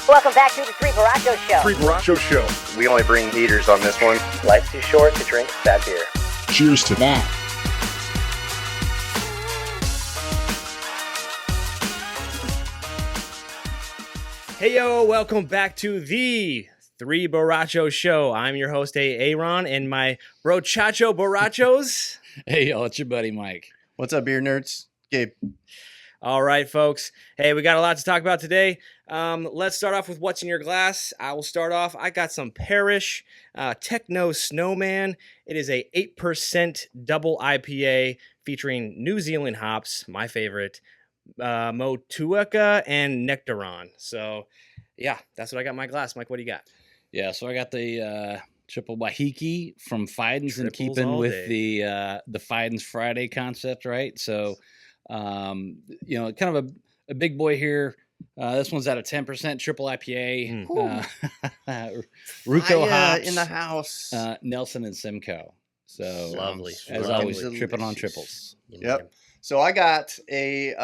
Welcome back to the Three Borrachos Show. Three Borrachos Show. We only bring heaters on this one. Life's too short to drink bad beer. Cheers to that. Hey yo, welcome back to the Three Borrachos Show. I'm your host, Aaron, and my bro Chacho Borrachos. Hey y'all, it's your buddy Mike. What's up, beer nerds? Gabe. All right, folks. Hey, we got a lot to talk about today. Let's start off with what's in your glass. I will start off. I got some Parish Techno Snowman. It is a 8% double IPA featuring New Zealand hops, my favorite, Motueka and Nectaron. So, yeah, that's what I got in my glass. Mike, what do you got? Yeah, so I got the triple Wahiki from Fidens and Triples keeping all with day. the Fidens Friday concept, right? So, kind of a big boy here. This one's at a 10% triple IPA. Ruco hops in the house. Nelson and Simcoe. So Lovely. As always, tripping on triples. Yep. So I got a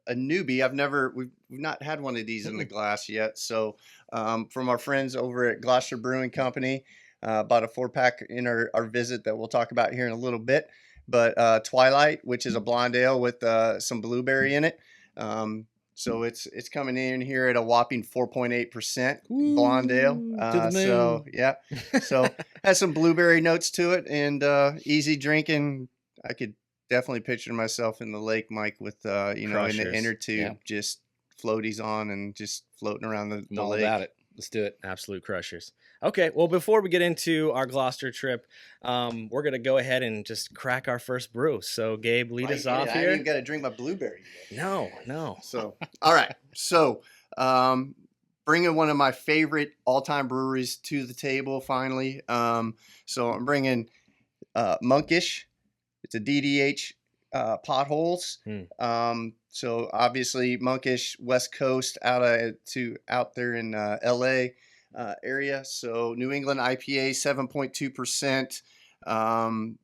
newbie. We've not had one of these in the glass yet. So from our friends over at Gloucester Brewing Company, bought a 4-pack in our visit that we'll talk about here in a little bit. But Twilight, which is a blonde ale with some blueberry in it. So it's coming in here at a whopping 4.8% blonde ale. So yeah, so has some blueberry notes to it and easy drinking. I could definitely picture myself in the lake, Mike, with in the inner tube, just floaties on and just floating around the all lake. about it. Let's do it. Absolute crushers. Okay, well, before we get into our Gloucester trip, we're going to go ahead and just crack our first brew. So, Gabe, lead us off I here. ain't even got to drink my blueberry yet. No. So, all right. So, bringing one of my favorite all-time breweries to the table finally. So I'm bringing Monkish. It's a DDH potholes. So obviously Monkish West Coast out there in LA area. So New England IPA 7.2%.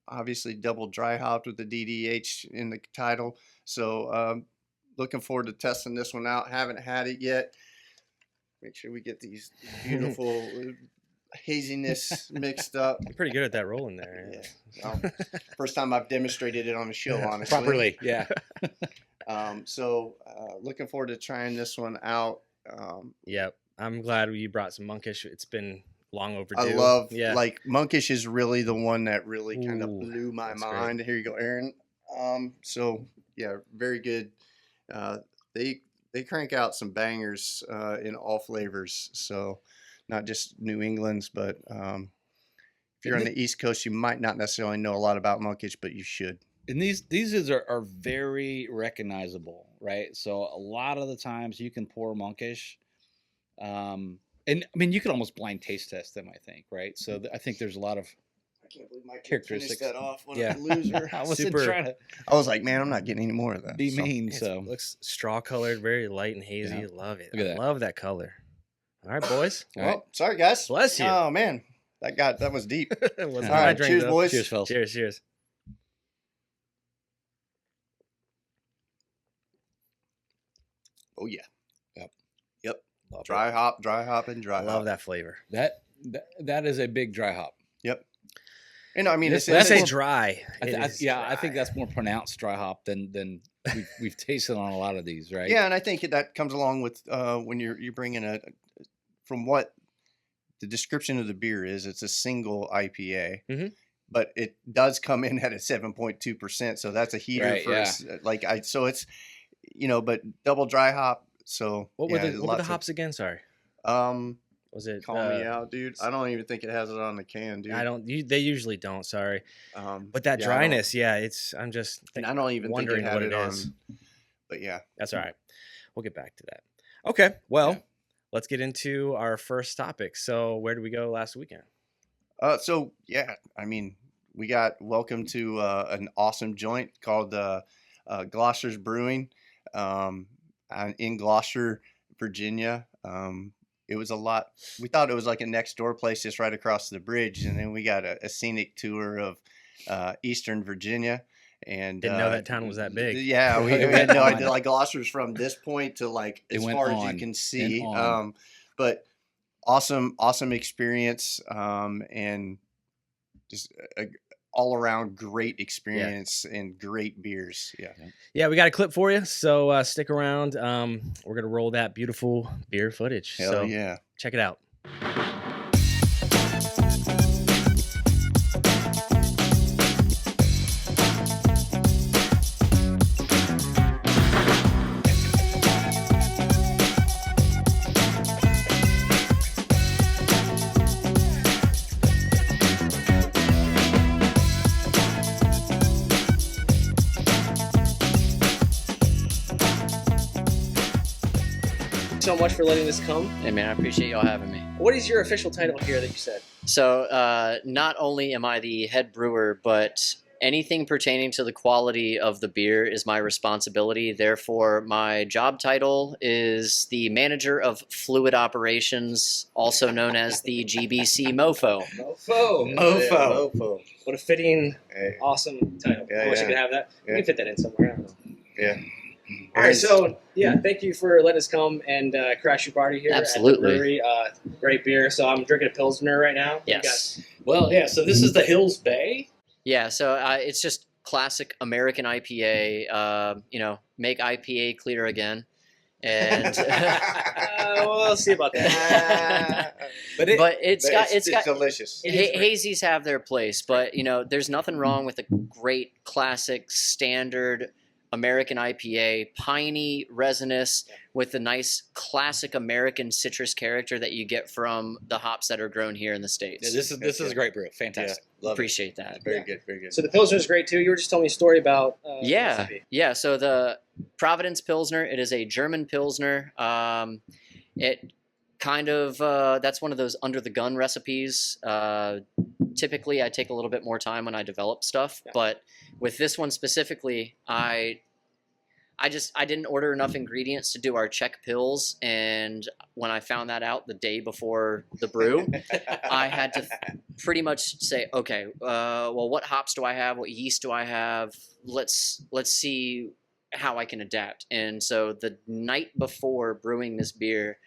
Obviously double dry hopped with the DDH in the title. So looking forward to testing this one out. Haven't had it yet. Make sure we get these beautiful haziness mixed up. You're pretty good at that rolling there. Yeah. Well, first time I've demonstrated it on the show, honestly. Properly, yeah. So looking forward to trying this one out. Yep. I'm glad you brought some Monkish. It's been long overdue. I love, Monkish is really the one that really kind of blew my mind. Great. Here you go, Aaron. So yeah, very good. They crank out some bangers in all flavors. So not just New England's, but if you're on the East Coast, you might not necessarily know a lot about Monkish, but you should. And these are very recognizable, right? So a lot of the times you can pour Monkish, and I mean you can almost blind taste test them. I think, right? So I think there's a lot of I can't believe Mike characteristics. finished that off when Yeah. I'm a loser. I wasn't trying to I was like, man, I'm not getting any more of that. be mean. It So looks straw colored, very light and hazy. Yeah. Love it. Look at I that. love that color. All right, boys. All right. Well, sorry guys. Bless you. Oh man, that was deep. It wasn't All my right, drink, cheers, though. boys. Cheers, fellas. Cheers. Oh yeah. Yep. Love Dry it. hop. I love that flavor. That is a big dry hop. Yep. And I mean, This- it's When I say more- dry, it I is think dry. that's more pronounced dry hop than we've tasted on a lot of these, right? yeah, and I think that comes along with when you're bringing from what the description of the beer is, it's a single IPA, Mhm. but it does come in at a 7.2%, so that's a heater Right, for yeah. so it's but double dry hop. So What were yeah, the lots of- hops again? Sorry. Was it? Call me out, dude. I don't even think it has it on the can, dude. I don't. They usually don't. Sorry. But that yeah, I'm just. and I don't even think wondering it had what it it on. is. But yeah, That's all right. We'll get back to that. Okay. Well, Yeah. let's get into our first topic. So, where did we go last weekend? so yeah, I mean, we got welcome to an awesome joint called Gloucester's Brewing in Gloucester, Virginia. It was a lot. We thought it was like a next door place just right across the bridge, and then we got a scenic tour of Eastern Virginia, And Didn't know that town was that big. Yeah, we It had went no on. idea. Like Gloucester's from this point to like It as went far as you on can and see. on. But awesome experience, and just a all around great experience and great beers. Yeah. Yeah, we got a clip for you, so stick around. We're gonna roll that beautiful beer footage. Hell so yeah. check it out. So much for letting this come. Hey man, I appreciate y'all having me. What is your official title here that you said? So not only am I the head brewer, but anything pertaining to the quality of the beer is my responsibility. Therefore, my job title is the manager of fluid operations, also known as the GBC M.O.F.O. M.O.F.O. M.O.F.O. What a fitting, Hey. awesome title. Yeah, I wish yeah. you could have that. Yeah. We can fit that in somewhere. I don't know. Yeah. All right, so yeah, thank you for letting us come and crash your party here Absolutely. at the brewery. Great beer. So I'm drinking a Pilsner right now. You Yes. Well, yeah. So this is the Hills Bay. Yeah, so it's just classic American IPA. Make IPA clear again. And we'll see about that. But it's got delicious. Hazies have their place, but there's nothing wrong with a great classic standard American IPA, piney, resinous, with the nice classic American citrus character that you get from the hops that are grown here in the States. Yeah, this is a great brew. Fantastic. Love Appreciate that. Very good. Very good. So the Pilsner is great too. You were just telling me a story about the Yeah, recipe. yeah. So the Providence Pilsner, it is a German Pilsner. It kind of that's one of those under the gun recipes. Typically, I take a little bit more time when I develop stuff, but with this one specifically, I didn't order enough ingredients to do our Czech pills, and when I found that out the day before the brew, I had to pretty much say, okay, well, what hops do I have? What yeast do I have? Let's see how I can adapt. And so the night before brewing this beer,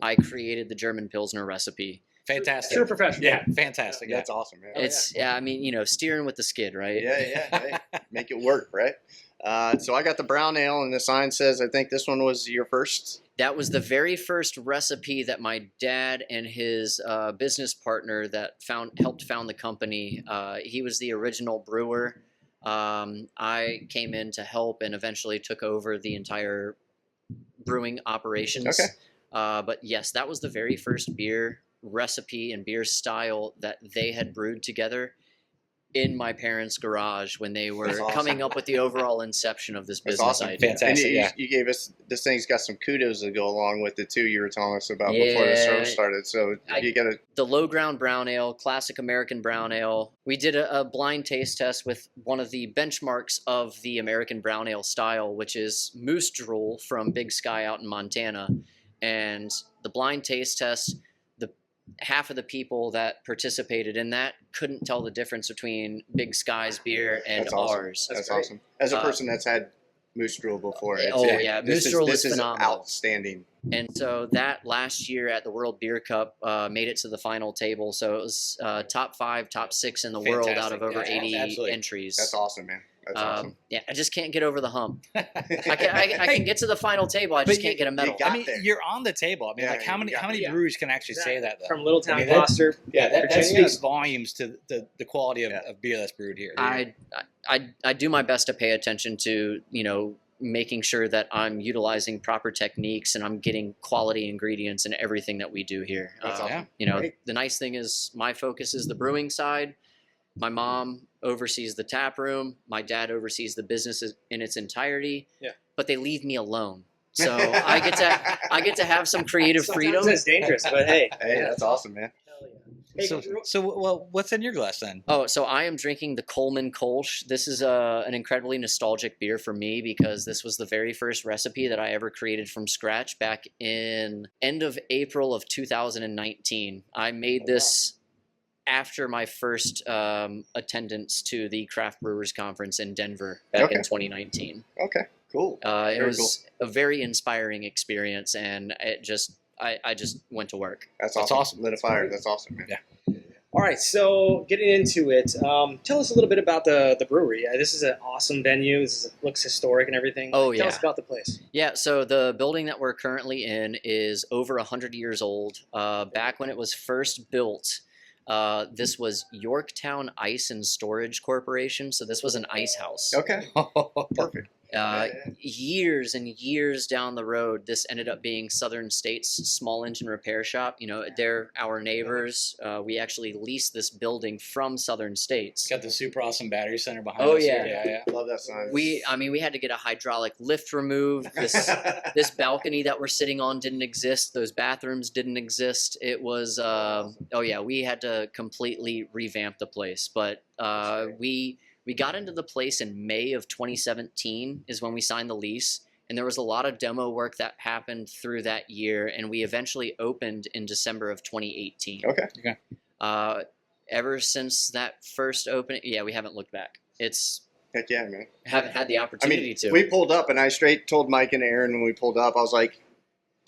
I created the German Pilsner recipe. Fantastic. True professional. Yeah, fantastic. Yeah. That's awesome, man. It's I mean, steering with the skid, right? Yeah. Hey, make it work, right? So I got the brown ale, and the sign says, I think this one was your first. That was the very first recipe that my dad and his business partner that helped found the company. He was the original brewer. I came in to help and eventually took over the entire brewing operations. Okay. But yes, that was the very first beer recipe and beer style that they had brewed together in my parents' garage when they were That's awesome. coming up with the overall inception of this That's business awesome. idea. Fantastic. And Yeah. you gave us, this thing's got some kudos to go along with it too. You were telling us about before the show Yeah. started. So you got to. The low ground brown ale, classic American brown ale. We did a blind taste test with one of the benchmarks of the American brown ale style, which is moose drool from Big Sky out in Montana. And the blind taste test, half of the people that participated in that couldn't tell the difference between Big Sky's beer and That's awesome. ours. That's great. awesome. As a person that's had moose drool before, Moose drool this is phenomenal. outstanding. And so that last year at the World Beer Cup made it to the final table. So it was top 5, top 6 in the world out of over Fantastic. Yeah, 80 absolutely. entries. That's awesome, man. That's awesome. Yeah, I just can't get over the hump. I can get to the final table. I just But can't get a medal. got I mean, there. you're on the table. I mean, Yeah, like how you many got there. breweries can actually say that though? From Little Town I mean, that- Gloucester. that Virginia. speaks volumes to the quality of beer that's brewed here. I do my best to pay attention to making sure that I'm utilizing proper techniques and I'm getting quality ingredients in everything that we do here. That's awesome. The nice thing is my focus is the brewing side. My mom oversees the tap room. My dad oversees the business in its entirety. Yeah. But they leave me alone, so I get to have some creative freedom. Sometimes it's dangerous, but hey. Hey, that's awesome, man. Hey, So what's in your glass then? Oh, so I am drinking the Coleman Kolsch. This is an incredibly nostalgic beer for me because this was the very first recipe that I ever created from scratch back in end of April of 2019. I made this after my first attendance to the Craft Brewers Conference in Denver back in 2019. Okay, cool. It was a very inspiring experience, and I just went to work. That's That's awesome. awesome. Lit a fire. That's awesome, man. Yeah. All right, so getting into it, tell us a little bit about the brewery. This is an awesome venue. Looks historic and everything. Oh, Tell yeah. us about the place. Yeah, so the building that we're currently in is over 100 years old. Back when it was first built, this was Yorktown Ice and Storage Corporation, so this was an ice house. Okay, perfect. Years and years down the road, this ended up being Southern States Small Engine Repair Shop. You know, they're our neighbors. We actually leased this building from Southern States. Got the super awesome battery center behind Oh, us. yeah. Yeah. Love that sign. We had to get a hydraulic lift removed. This balcony that we're sitting on didn't exist. Those bathrooms didn't exist. It was, we had to completely revamp the place. But we got into the place in May of 2017 is when we signed the lease. And there was a lot of demo work that happened through that year. And we eventually opened in December of 2018. Okay. Ever since that first opening, we haven't looked back. Heck yeah, man. Haven't had the I opportunity mean, to. we pulled up, and I straight told Mike and Aaron when we pulled up, I was like,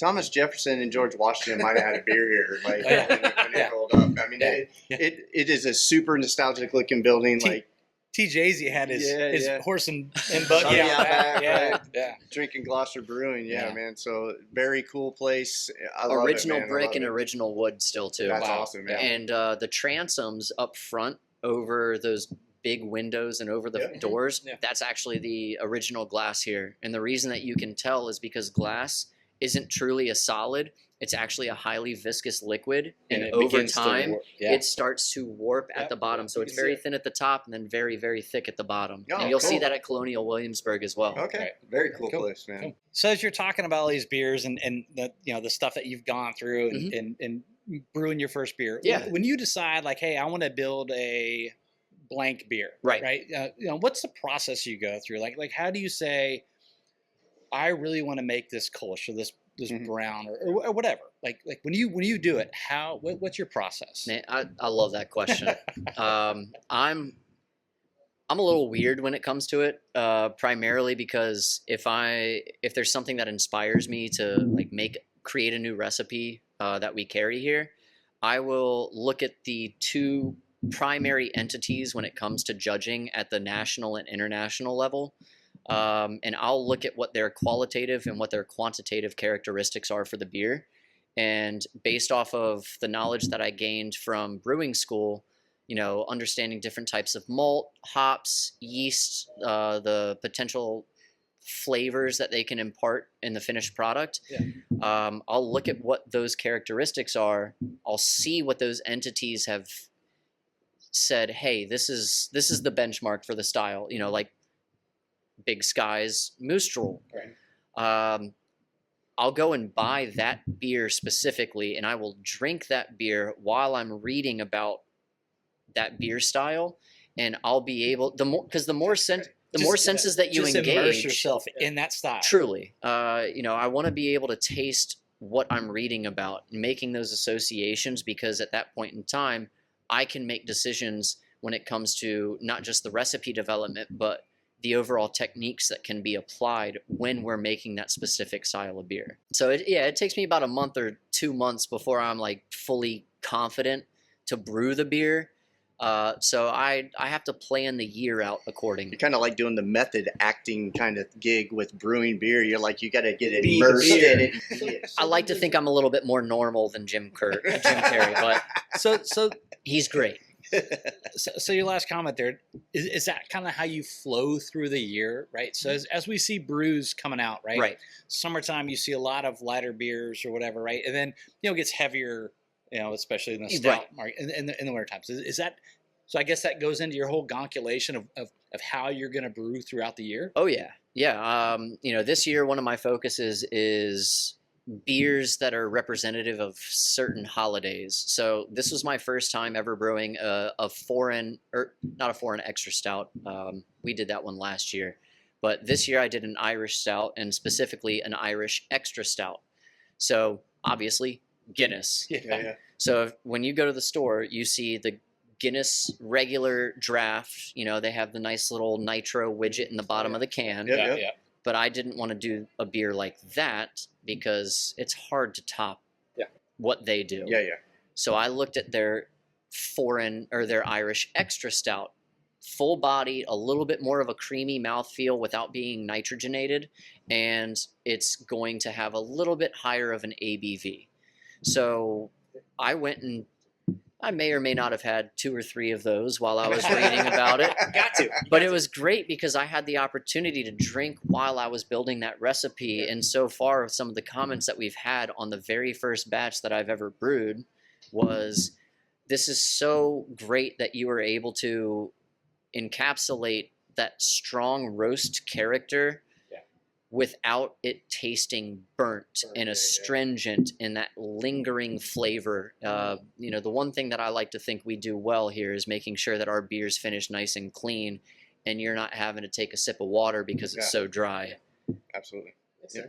Thomas Jefferson and George Washington might have had a beer here, like when they rolled up. I mean, it is a super nostalgic looking building, like TJ's had his horse and buggy Oh, yeah, out back. back, Yeah. drinking Gloucester Brewing, Yeah. man. So very cool place. I love Original it, man. I brick love and it. original wood still too. That's Wow. awesome, man. And the transoms up front over those big windows and over the Yeah. doors, Yeah. that's actually the original glass here. And the reason that you can tell is because glass isn't truly a solid. It's actually a highly viscous liquid, and it over begins to time, warp. Yeah. it starts to warp at Yep. the bottom. So You it's can see very it. thin at the top and then very, very thick at the bottom. Oh, and you'll see cool. that at Colonial Williamsburg as well. Okay, Right. very cool, Cool. place, man. Cool. So as you're talking about all these beers and the the stuff that you've gone through Mm-hmm. and brewing your first beer, Yeah. when you decide like, hey, I want to build a blank beer, Right. what's the process you go through? Like how do you say, I really want to make this Kolsch or this Mhm. brown or whatever? Like when you do it, what's your process? Man, I love that question. I'm a little weird when it comes to it, primarily because if there's something that inspires me to like create a new recipe that we carry here, I will look at the two primary entities when it comes to judging at the national and international level. And I'll look at what their qualitative and what their quantitative characteristics are for the beer. And based off of the knowledge that I gained from brewing school, understanding different types of malt, hops, yeast, the potential flavors that they can impart in the finished product. I'll look at what those characteristics are. I'll see what those entities have said, hey, this is the benchmark for the style, like Big Sky's Moose Drool. Right. I'll go and buy that beer specifically, and I will drink that beer while I'm reading about that beer style, and I'll be able the more senses that you just engage, immerse yourself in that style. truly. I want to be able to taste what I'm reading about, and making those associations, because at that point in time, I can make decisions when it comes to not just the recipe development, but the overall techniques that can be applied when we're making that specific style of beer. So it takes me about a month or 2 months before I'm like fully confident to brew the beer. So I have to plan the year out accordingly. You're kind of like doing the method acting kind of gig with brewing beer. You're like, you got to get immersed in it. I like to think I'm a little bit more normal than Jim Carrey, but So he's great. so your last comment there, is that kind of how you flow through the year, right? So as we see brews coming out, right? Right. Summertime, you see a lot of lighter beers or whatever, right? And then it gets heavier, especially in the stout Right. market in the winter times. Is that so? I guess that goes into your whole gonculation of how you're going to brew throughout the year. Oh yeah. This year one of my focuses is beers that are representative of certain holidays. So this was my first time ever brewing a foreign, or not a foreign extra stout. We did that one last year, but this year I did an Irish stout, and specifically an Irish extra stout. So obviously Guinness. Yeah. So when you go to the store, you see Guinness regular draft. You know, they have the nice little nitro widget in the bottom of the can. Yep. But I didn't want to do a beer like that because it's hard to top what they do. Yeah. So I looked at their their Irish extra stout, full body, a little bit more of a creamy mouthfeel without being nitrogenated, and it's going to have a little bit higher of an ABV. So I went and I may or may not have had 2 or 3 of those while I was reading about it. Got to. But it was great because I had the opportunity to drink while I was building that recipe. And so far, some of the comments that we've had on the very first batch that I've ever brewed was, this is so great that you were able to encapsulate that strong roast character without it tasting burnt and astringent and that lingering flavor. You know, the one thing that I like to think we do well here is making sure that our beers finish nice and clean and you're not having to take a sip of water because it's so dry. Absolutely. Yeah.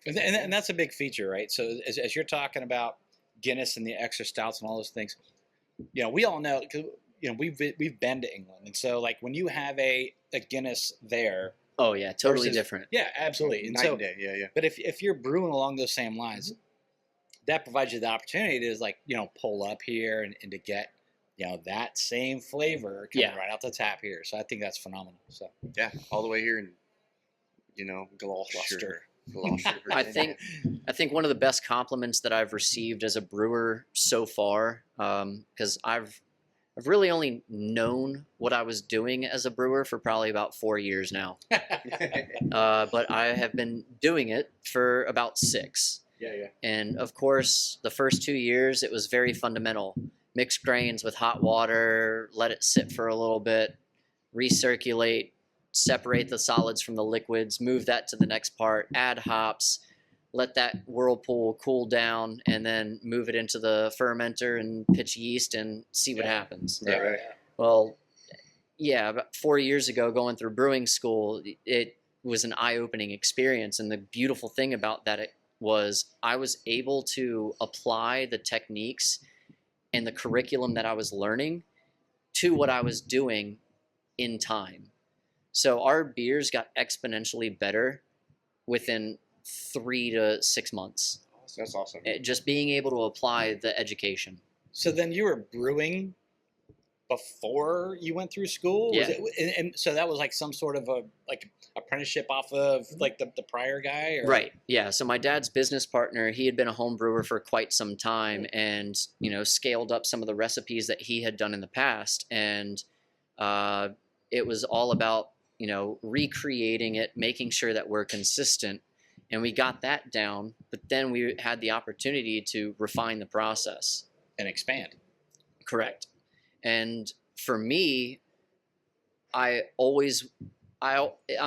And that's a big feature, right? So as you're talking about Guinness and the extra stouts and all those things, you know, we all know, because, you know, we've been to England. And so, like, when you have a Guinness there, oh yeah, totally versus, different. Yeah, absolutely. And Night and day. Yeah. But if you're brewing along those same lines, that provides you the opportunity to, like, you know, pull up here and to get, you know, that same flavor coming right out the tap here. So I think that's phenomenal. So Yeah, all the way here in, you know, Gloucester. I think one of the best compliments that I've received as a brewer so far, because I've really only known what I was doing as a brewer for probably about 4 years now. But I have been doing it for about 6. Yeah. And of course, the first 2 years, it was very fundamental. Mix grains with hot water, let it sit for a little bit, recirculate, separate the solids from the liquids, move that to the next part, add hops, let that whirlpool cool down, and then move it into the fermenter and pitch yeast and see what happens. Right. Well, yeah, about 4 years ago, going through brewing school, it was an eye-opening experience. And the beautiful thing about that was I was able to apply the techniques and the curriculum that I was learning to what I was doing in time. So our beers got exponentially better within 3 to 6 months. That's awesome. Just being able to apply the education. So then you were brewing before you went through school? Yeah. And so that was like some sort of a apprenticeship off of like the prior guy? Or? Right. Yeah. So my dad's business partner, he had been a home brewer for quite some time and, you know, scaled up some of the recipes that he had done in the past. And it was all about, you know, recreating it, making sure that we're consistent. And we got that down, but then we had the opportunity to refine the process. And expand. Correct. And for me, I'm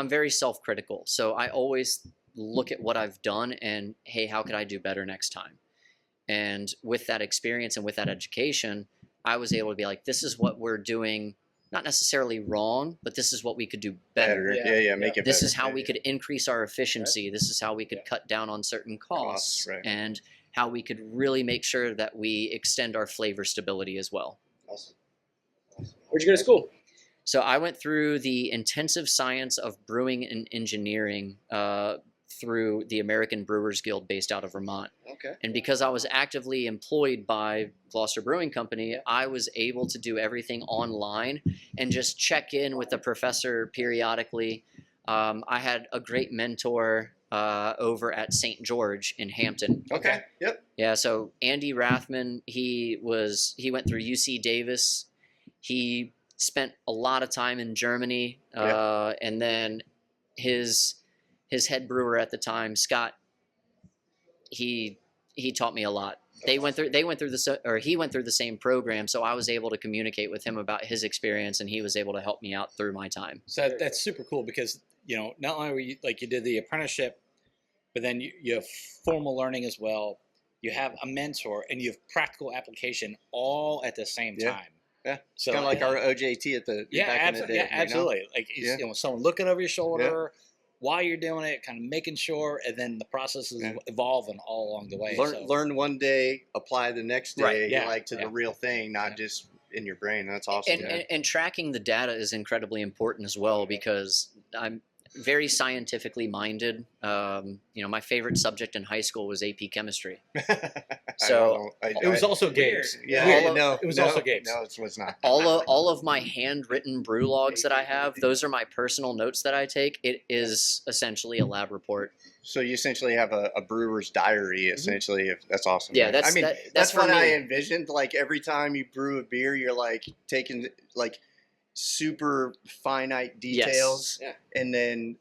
very self-critical. So I always look at what I've done and, hey, how could I do better next time? And with that experience and with that education, I was able to be like, this is what we're doing, not necessarily wrong, but this is what we could do better. Yeah. Make it This better. is how we could increase our efficiency. This is how we could cut down on certain costs, right. and how we could really make sure that we extend our flavor stability as well. Awesome. Where'd you go to school? So I went through the intensive science of brewing and engineering through the American Brewers Guild based out of Vermont. Okay. And because I was actively employed by Gloucester Brewing Company, I was able to do everything online and just check in with the professor periodically. I had a great mentor over at St. George in Hampton. Okay. Yep. Yeah, so Andy Rathman, he went through UC Davis. He spent a lot of time in Germany, and then his head brewer at the time, Scott, he taught me a lot. He went through the same program, so I was able to communicate with him about his experience, and he was able to help me out through my time. So that's super cool because, you know, not only were you, like, you did the apprenticeship, but then you have formal learning as well. You have a mentor and you have practical application all at the same time. Yeah. So kind of like our OJT at the back in the day. Absolutely. Like, you know, someone looking over your shoulder while you're doing it, kind of making sure, and then the process is evolving all along the way. Learn one day, apply the next day, Right, like to the real thing, not just in your brain. That's awesome. And tracking the data is incredibly important as well, because I'm very scientifically minded. My favorite subject in high school was AP chemistry. So it was also games. Yeah, It was also games. No, it was not. all of my handwritten brew logs that I have, those are my personal notes that I take. It is essentially a lab report. So you essentially have a brewer's diary, essentially. If that's awesome. Yeah, man. that's what for I me. envisioned. Like every time you brew a beer, you're like taking like super finite details, and then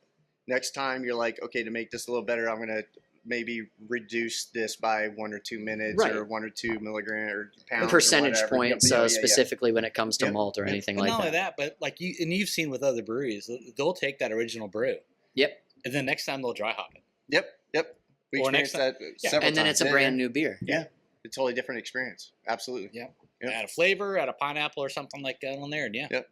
next time you're like, okay, to make this a little better, I'm gonna maybe reduce this by 1 or 2 minutes, Right. or 1 or 2 milligram or pounds, Percentage or whatever. points, Yeah. specifically when it comes to malt or anything But like not only that. that, but like you've seen with other breweries, they'll take that original brew. Yep. And then next time they'll dry hop it. Yep. We Or experienced next that several And then times. it's a brand new beer. Yeah. It's a totally different experience. Absolutely. Yeah. Yep. Add a flavor, add a pineapple or something like that on there, and Yep.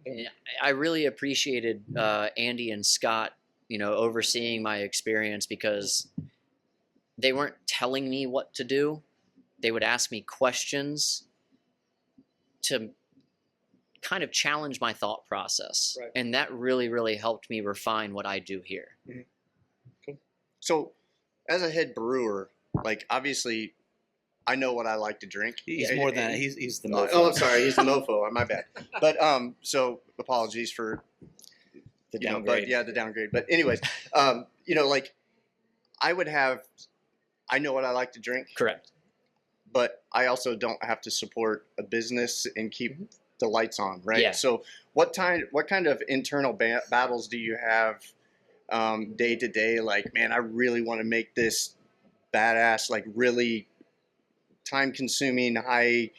I really appreciated Andy and Scott, overseeing my experience, because they weren't telling me what to do. They would ask me questions to kind of challenge my thought process. Right. And that really, really helped me refine what I do here. So, as a head brewer, like obviously, I know what I like to drink. he's more than that. He's the most. Oh, I'm sorry. He's the mofo. My bad. But so apologies for the but downgrade. yeah, the downgrade. But anyways, like I know what I like to drink, Correct. but I also don't have to support a business and keep the lights on, right? Yeah. So what kind of internal battles do you have day to day? Like, man, I really want to make this badass, like really time consuming, high,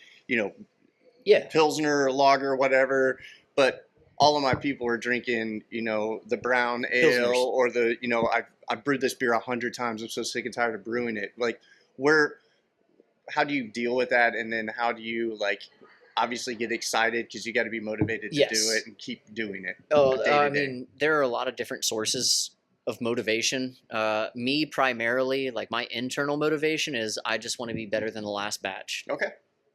Yeah. Pilsner, lager, whatever. But all of my people are drinking, the brown ale Pilsners. or the, I've brewed this beer 100 times. I'm so sick and tired of brewing it. Like, how do you deal with that? And then how do you obviously get excited, because you got to be motivated to do it and keep doing it. Oh, day to I day. mean, there are a lot of different sources of motivation. Me primarily, like my internal motivation is I just want to be better than the last batch. Okay.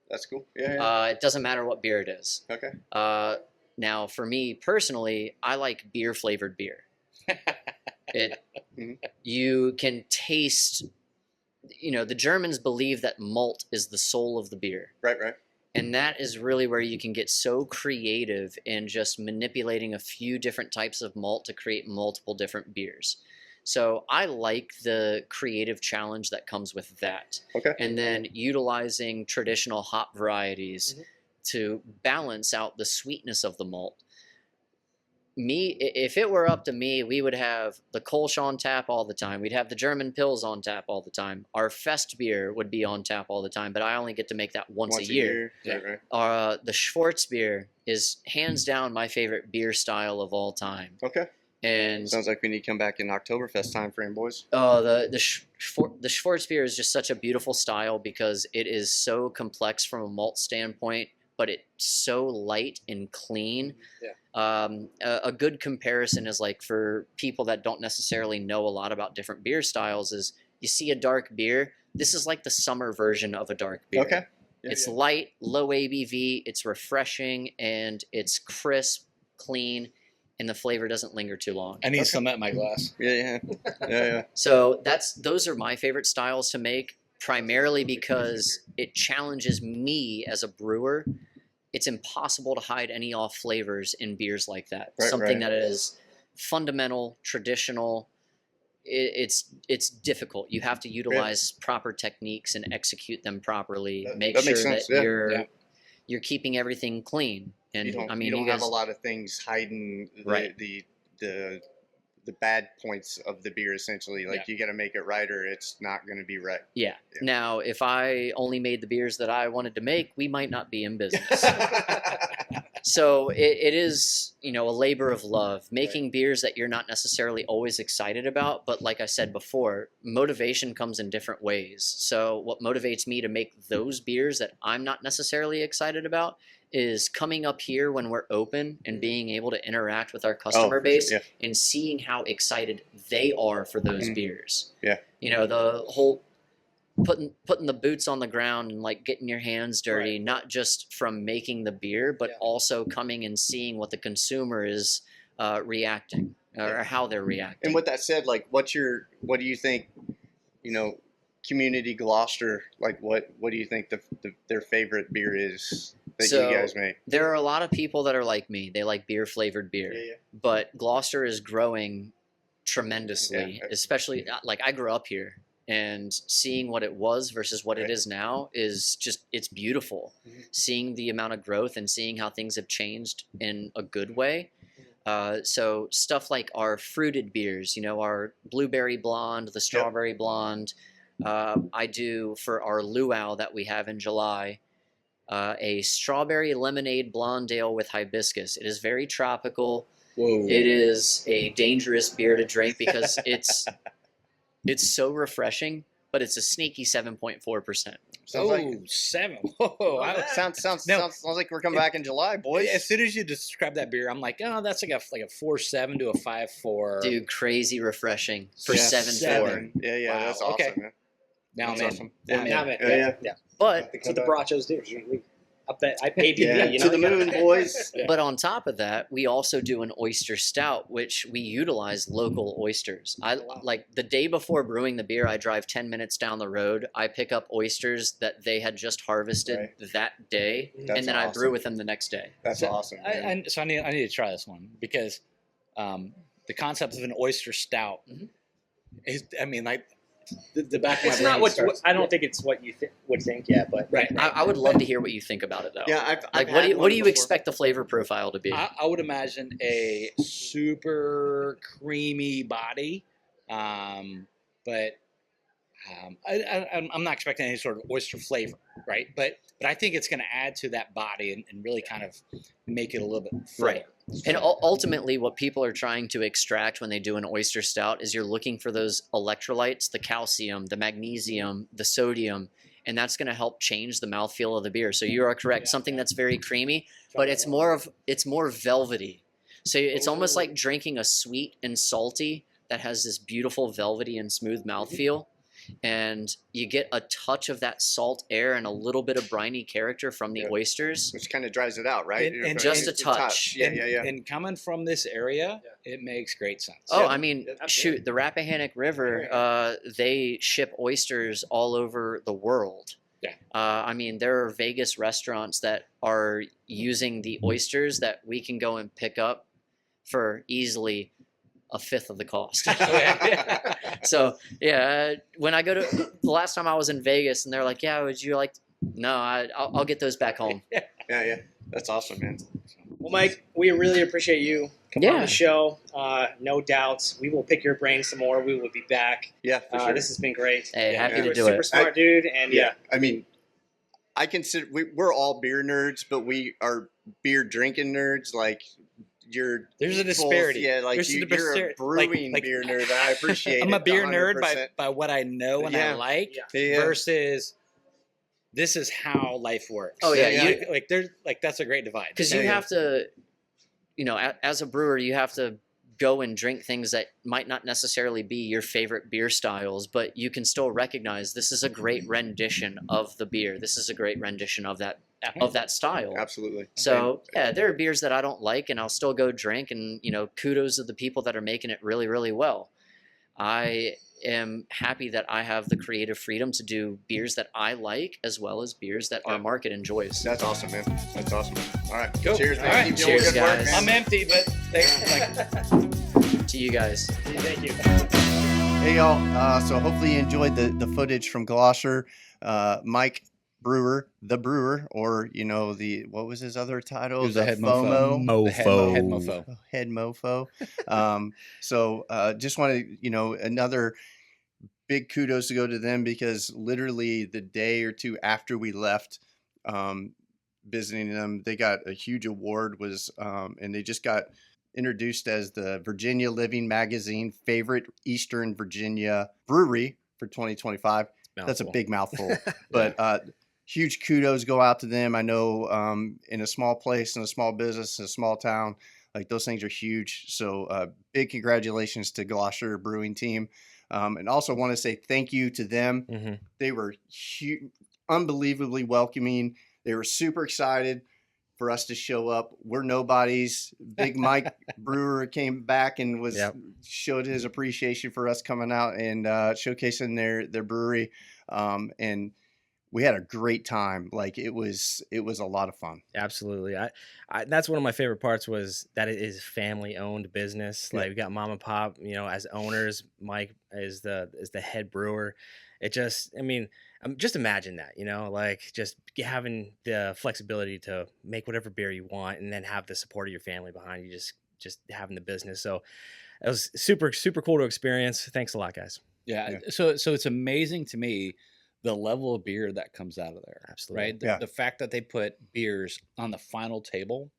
That's cool. Yeah. It doesn't matter what beer it is. Okay. Now, for me personally, I like beer flavored beer. You can taste, the Germans believe that malt is the soul of the beer. Right. And that is really where you can get so creative in just manipulating a few different types of malt to create multiple different beers. So I like the creative challenge that comes with that. Okay. And then utilizing traditional hop varieties to balance out the sweetness of the malt. If it were up to me, we would have the Kolsch on tap all the time. We'd have the German Pils on tap all the time. Our Fest beer would be on tap all the time, but I only get to make that once a year. Right. The Schwartz beer is hands down my favorite beer style of all time. Okay. And Sounds like we need to come back in Oktoberfest time frame, boys. the Schwartz beer is just such a beautiful style, because it is so complex from a malt standpoint, but it's so light and clean. Yeah. A good comparison is like, for people that don't necessarily know a lot about different beer styles, is you see a dark beer. This is like the summer version of a dark beer. Okay. It's light, low ABV, it's refreshing, and it's crisp, clean, and the flavor doesn't linger too long. I need some at my glass. Yeah. So those are my favorite styles to make, primarily because it challenges me as a brewer. It's impossible to hide any off flavors in beers like that. Right, Something right. that is fundamental, traditional. It's difficult. You have to utilize proper techniques and execute them properly. Make that sure makes sense, that you're keeping everything clean. And You don't, I mean, you don't you guys, have a lot of things hiding Right. the bad points of the beer, essentially. Like, you got to make it right, or it's not going to be right. yeah. Now, if I only made the beers that I wanted to make, we might not be in business. So it is, a labor of love, making beers that you're not necessarily always excited about. But like I said before, motivation comes in different ways. So what motivates me to make those beers that I'm not necessarily excited about is coming up here when we're open and being able to interact with our customer base and seeing how excited they are for those beers. Yeah. The whole putting the boots on the ground and like getting your hands dirty, not just from making the beer, but also coming and seeing what the consumer is reacting or how they're reacting. And with that said, like, what do you think, community Gloucester, like what do you think their favorite beer is that you guys make? There are a lot of people that are like me. They like beer flavored beer, but Gloucester is growing tremendously, especially like I grew up here, and seeing what it was versus what it is now is just, it's beautiful. Seeing the amount of growth and seeing how things have changed in a good way. So stuff like our fruited beers, our blueberry blonde, the strawberry blonde. I do for our luau that we have in July, a strawberry lemonade blonde ale with hibiscus. It is very tropical. Whoa. It is a dangerous beer to drink because it's so refreshing, but it's a sneaky 7.4%. Sounds 7. Whoa. sounds like we're coming back in July, boys. As soon as you describe that beer, I'm like, oh, that's like a 4.7 to a 5.4. Dude, crazy refreshing for 7.4. 7. Yeah, Wow, that's awesome, okay. man. Now That's I'm awesome. in. Now I'm in. Yeah. But That's what the Borrachos do. I pay ABV, To the moon, boys. But on top of that, we also do an oyster stout, which we utilize local oysters. I like the day before brewing the beer, I drive 10 minutes down the road. I pick up oysters that they had just harvested that day, That's and then I brew awesome. with them the next day. That's awesome. Man. I need to try this one because the concept of an oyster stout is, I mean, like the back of my It's brain not what starts- I don't think it's what you would think. Yeah, but Right. I would love to hear what you think about it, though. Yeah, I've Like, had what do you one expect the flavor profile to be? I would imagine a super creamy body, but I'm not expecting any sort of oyster flavor, right? But I think it's going to add to that body and really kind of make it a little bit fuller. Right. And ultimately, what people are trying to extract when they do an oyster stout is you're looking for those electrolytes, the calcium, the magnesium, the sodium, and that's going to help change the mouthfeel of the beer. So you are correct. Something that's very creamy, but it's more velvety. So it's almost like drinking a sweet and salty that has this beautiful velvety and smooth mouthfeel. And you get a touch of that salt air and a little bit of briny character from the oysters. which kind of dries it out, right? And just a touch. Yeah. And coming from this area, it makes great sense. Oh, I mean, shoot, the Rappahannock River, they ship oysters all over the world. Yeah. I mean, there are Vegas restaurants that are using the oysters that we can go and pick up for easily a fifth of the cost. So yeah, when I go to the last time I was in Vegas and they're like, yeah, would you like, no, I'll get those back home. Yeah. That's awesome, man. well, Mike, we really appreciate you coming on Yeah. the show. No doubts, we will pick your brain some more. We will be back. Yeah, for sure. This has been great. Hey, happy You're to a do super it. smart dude, and I mean, I consider we're all beer nerds, but we are beer drinking nerds. Like There's a disparity. Yeah, like There's a you're a disparity. brewing Like, beer nerd. I appreciate it. I'm a beer nerd 100%. by what I know and I like Yeah. versus this is how life works. Oh, yeah, Like there's like that's a great divide. Because you have to, as a brewer, you have to go and drink things that might not necessarily be your favorite beer styles, but you can still recognize this is a great rendition of the beer. This is a great rendition of that style. Absolutely. So yeah, there are beers that I don't like, and I'll still go drink. And kudos to the people that are making it really, really well. I am happy that I have the creative freedom to do beers that I like, as well as beers that our market enjoys. That's awesome, man. That's awesome. All right. Cool. Cheers, man. All right. Keep doing Cheers, good work, guys. man. I'm empty, but thanks. To you guys. thank you. Hey y'all, so hopefully you enjoyed the footage from Gloucester. Mike Brewer, the brewer, or what was his other title? He was the head FOMO. mofo. The head mofo. Head mofo. So just want to, another big kudos to go to them, because literally the day or two after we left, visiting them, they got a huge award, and they just got introduced as the Virginia Living Magazine favorite Eastern Virginia brewery for 2025. That's a big mouthful, but huge kudos go out to them. I know in a small place, in a small business, in a small town, like those things are huge. So big congratulations to Gloucester Brewing team. And also want to say thank you to them. Mm-hmm. They were unbelievably welcoming. They were super excited for us to show up. We're nobodies. Big Mike Brewer came back and showed his appreciation for us coming out and showcasing their brewery. And we had a great time. Like it was a lot of fun. Absolutely. I that's one of my favorite parts was that it is family owned business. Like we got mom and pop, as owners. Mike is the head brewer. It just, just imagine that, like just having the flexibility to make whatever beer you want and then have the support of your family behind you, just having the business. So it was super, super cool to experience. Thanks a lot, guys. Yeah. So it's amazing to me the level of beer that comes out of there. Absolutely. Right. The fact that they put beers on the final table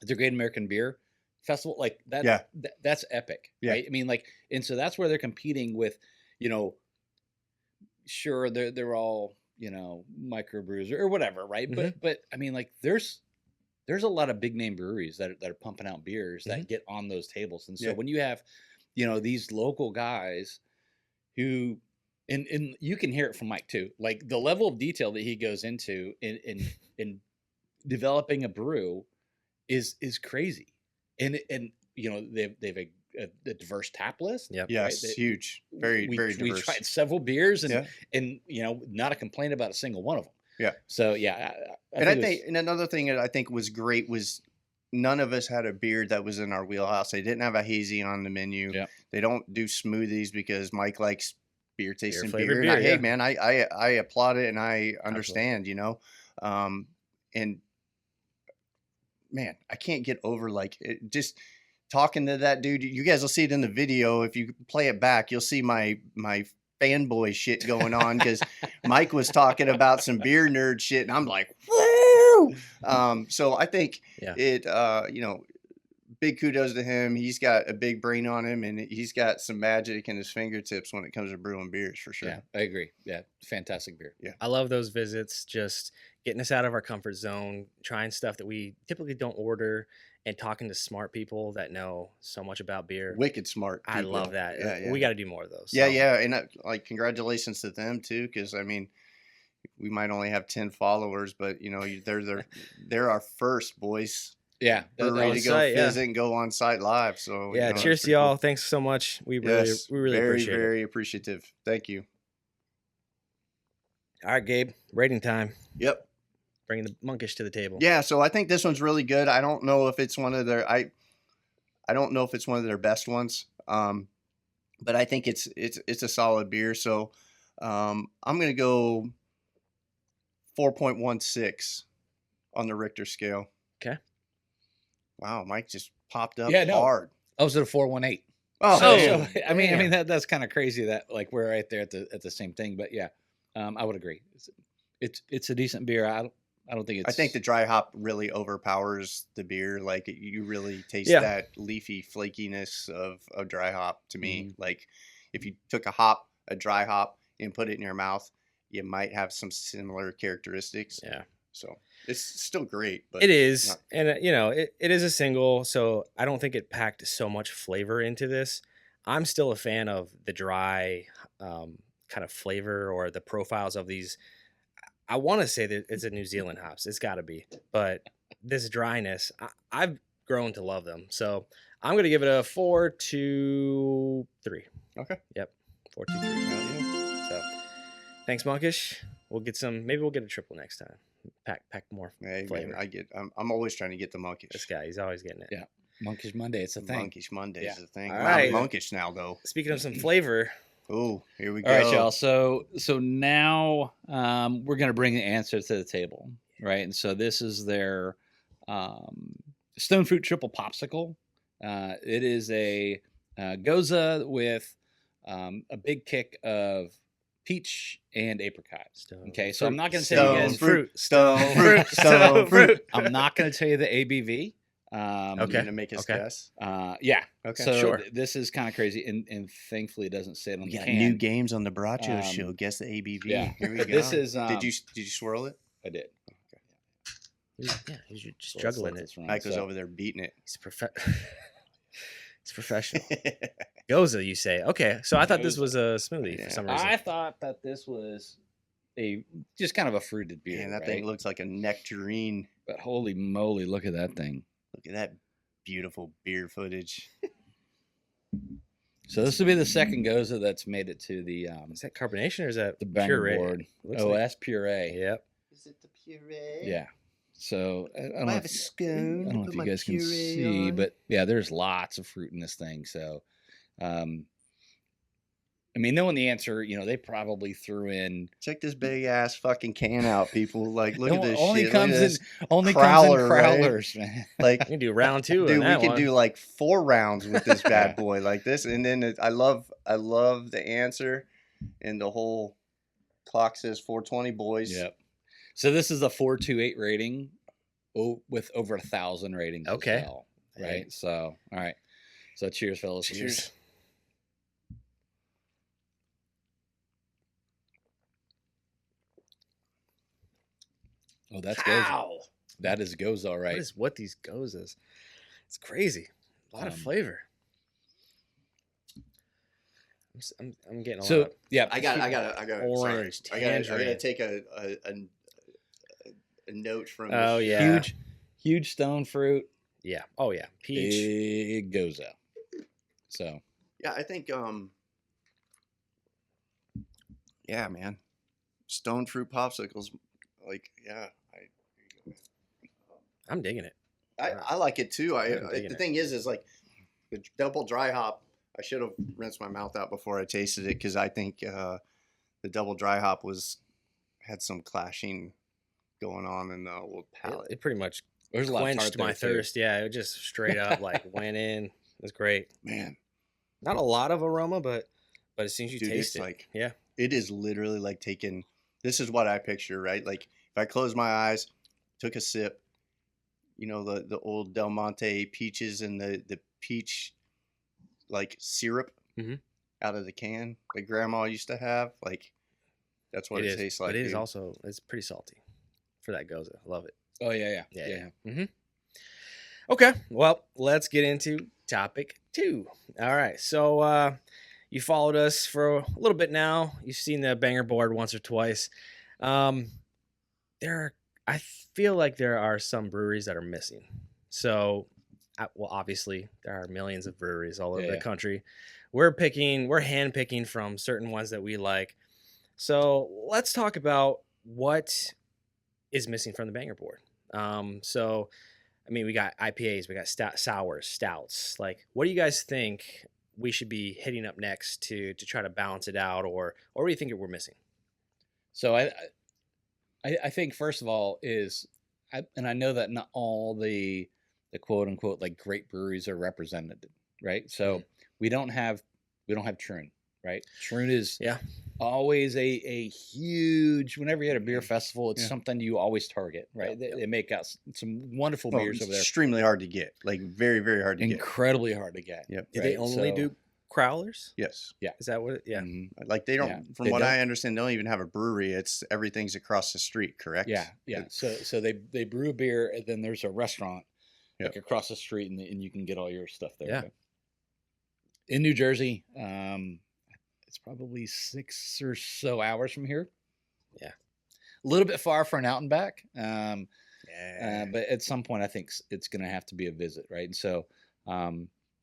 at the Great American Beer Festival, like that, that's epic. Yeah. Right. And so that's where they're competing with, sure, they're all, microbrews or whatever, right? Mm-hmm. But there's a lot of big name breweries that are pumping out beers that get on those tables. And so when you have, these local guys who, and you can hear it from Mike too, like the level of detail that he goes into in developing a brew is crazy. And they've a diverse tap list. Yep. Yes, right? huge. Very diverse. We tried several beers and not a complaint about a single one of them. Yeah. So and another thing that I think was great was none of us had a beer that was in our wheelhouse. They didn't have a hazy on the menu. Yeah. They don't do smoothies because Mike likes beer tasting flavored beer. beer, Hey man, I applaud it and I understand, and man, I can't get over just talking to that dude. You guys will see it in the video. If you play it back, you'll see my fanboy shit going on because Mike was talking about some beer nerd shit, and I'm like, woo! So I think it, big kudos to him. He's got a big brain on him, and he's got some magic in his fingertips when it comes to brewing beers, for sure. Yeah, I agree. Yeah, fantastic beer. Yeah, I love those visits, just getting us out of our comfort zone, trying stuff that we typically don't order, and talking to smart people that know so much about beer. Wicked smart people. I love that. Yeah. We got to do more of those. Yeah, yeah, and congratulations to them too, because we might only have 10 followers, but they're our first boys. Yeah, we're ready to go visit and go on site live. So cheers to y'all. Cool. Thanks so much. We really appreciate it. Very appreciative. Thank you. All right, Gabe. Rating time. Yep. Bringing the Monkish to the table. Yeah, so I think this one's really good. I don't know if it's one of their I don't know if it's one of their best ones, but I think it's a solid beer. So I'm gonna go 4.16 on the Richter scale. Okay. Wow, Mike just popped up hard. I was at a 4.18. Oh, so I mean that's kind of crazy that we're right there at the same thing. But yeah, I would agree. It's a decent beer. I don't think it's. I think the dry hop really overpowers the beer. Like you really taste that leafy flakiness of dry hop to me. Mm-hmm. Like if you took a dry hop, and put it in your mouth, you might have some similar characteristics. Yeah. So it's still great. But it is, and it is a single, so I don't think it packed so much flavor into this. I'm still a fan of the dry kind of flavor or the profiles of these. I want to say that it's a New Zealand hops. It's got to be. But this dryness, I've grown to love them. So I'm going to give it a 4-2-3. Okay. Yep. 4-2-3. So thanks, Monkish. Maybe we'll get a triple next time. Pack more flavor. Man, I'm always trying to get the Monkish. This guy, he's always getting it. Yeah. Monkish Monday, it's a thing. Monkish Monday is a thing. All right. I'm Monkish now, though. Speaking of some flavor. Oh, here we go. All right, y'all. So now we're going to bring the answer to the table, right? And so this is their Stone Fruit Triple Popsicle. It is a Goza with a big kick of peach and apricot. Okay, so I'm not going to tell you guys Stone fruit. I'm not going to tell you the ABV. Okay. Going to make us guess. Yeah. Okay. So sure. This is kind of crazy, and thankfully it doesn't say it on the can. New games on the Borrachos show. Guess the ABV. Yeah. Here we go. This is. Did you swirl it? I did. Yeah, he's just juggling it. Mike was over there beating it. He's It's professional. Goza, you say? Okay, so I thought this Goza. was a smoothie Yeah. for some reason. I thought that this was just kind of a fruited beer. Man, that right? thing looks like a nectarine. But holy moly, look at that thing. Look at that beautiful beer footage. So this will be the second Goza that's made it to the Is that carbonation or is that the banger puree? board. Looks Oh, like- that's puree. Yep. Is it the puree? Yeah. So I don't I know have a if, spoon. I don't know if you guys can see, but yeah, there's lots of fruit in this thing. So, I mean, knowing the answer, they probably threw in. check this big ass fucking can out, people. Like, look at this only shit. comes Look at this. Only crowler, comes in right? crowlers, man. Like, We can do round two. dude, on we that can one. do like 4 rounds with this bad Yeah. boy like this. And then I love the answer, and the whole clock says 420, boys. Yep. So this is a 4.28 rating, with over 1,000 ratings. Okay. As well, Hey. right. So all right. So cheers, fellas. Cheers. Oh, that's Goza. Wow. That is Goza, all right. What is what these Gozas? It's crazy. A lot of Um, flavor. I'm getting a So lot. yeah, I got. Orange, sorry. I gotta tangerine. take a note from. Oh this. yeah. huge stone fruit. Yeah. Oh yeah. Peach. Big Goza. So Yeah, I think. Yeah, man. Stone fruit popsicles. Like, yeah. I'm digging it. I like it too. I'm digging The it. thing is like the double dry hop. I should have rinsed my mouth out before I tasted it, because I think the double dry hop had some clashing going on in the old palate. It pretty much there's a lot of tart quenched my there, too. thirst. Yeah, it just straight up like went in. It was great. Man, Not a lot of aroma, but as soon as you dude, taste it's it, like yeah. it is literally like taking. This is what I picture, right? Like if I close my eyes, took a sip, the old Del Monte peaches and the peach like syrup Mhm. out of the can that Grandma used to have. Like that's what it is, tastes like. but it is dude. also it's pretty salty for that Goza. I love it. oh yeah. Mm-hmm. Okay, well, let's get into topic 2. All right, so you followed us for a little bit now. You've seen the banger board once or twice. I feel like there are some breweries that are missing. So, well, obviously there are millions of breweries all over the Yeah. country. We're hand picking from certain ones that we like. So let's talk about what is missing from the banger board. So, I mean, we got IPAs, we got sours, stouts. Like, what do you guys think we should be hitting up next to try to balance it out, or what do you think we're missing? So I think first of all and I know that not all the quote unquote like great breweries are represented, right? So we don't have Troon, right? Troon is always a huge. Whenever you had a beer festival, it's something you always target, right? They make out some wonderful beers It's over there, extremely hard to get. Like very, very hard to get. incredibly hard to get. Yep. Do they right? only So- do crowlers? Yes. Is that what? Yeah. Mhm. Like they don't. Yeah. From They what don't. I understand, they don't even have a brewery. It's everything's across the street. Correct. Yeah. So they brew a beer, and then there's a restaurant like across the street, and you can get all your stuff there. Yeah. But in New Jersey, it's probably 6 or so hours from here. Yeah. A little bit far for an out and back. Yeah. But at some point, I think it's going to have to be a visit, right? And so,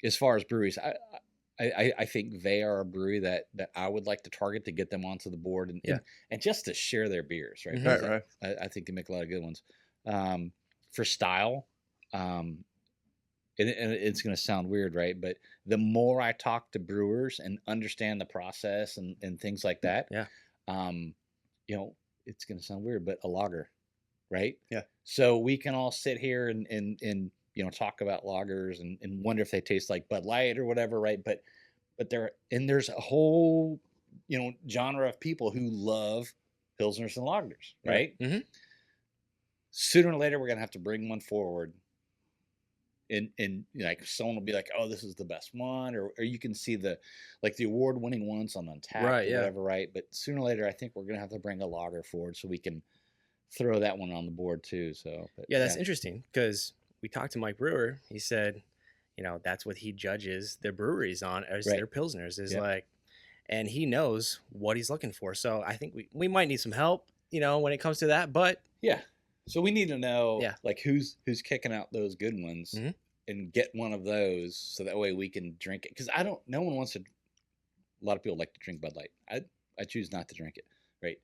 as far as breweries, I think they are a brewery that I would like to target to get them onto the board and just to share their beers, right? Mhm. Because Right. I think they make a lot of good ones. For style, and it's going to sound weird, right? But the more I talk to brewers and understand the process and things like that, it's going to sound weird, but a lager, right? Yeah. So we can all sit here and talk about lagers and wonder if they taste like Bud Light or whatever, right? But there's a whole genre of people who love pilsners and lagers, right? Mm-hmm. Sooner or later, we're gonna have to bring one forward, and like someone will be like, "Oh, this is the best one," or you can see the award-winning ones on Untappd Right, or yeah. whatever, right? But sooner or later, I think we're gonna have to bring a lager forward so we can throw that one on the board too. So Yeah, that's interesting because we talked to Mike Brewer. He said, that's what he judges their breweries on as Right. their pilsners is Yeah. like, and he knows what he's looking for. So I think we might need some help, when it comes to that. But Yeah. So we need to know, Yeah. like, who's kicking out those good ones, Mhm. and get one of those so that way we can drink it. Because no one wants to. A lot of people like to drink Bud Light. I choose not to drink it, right?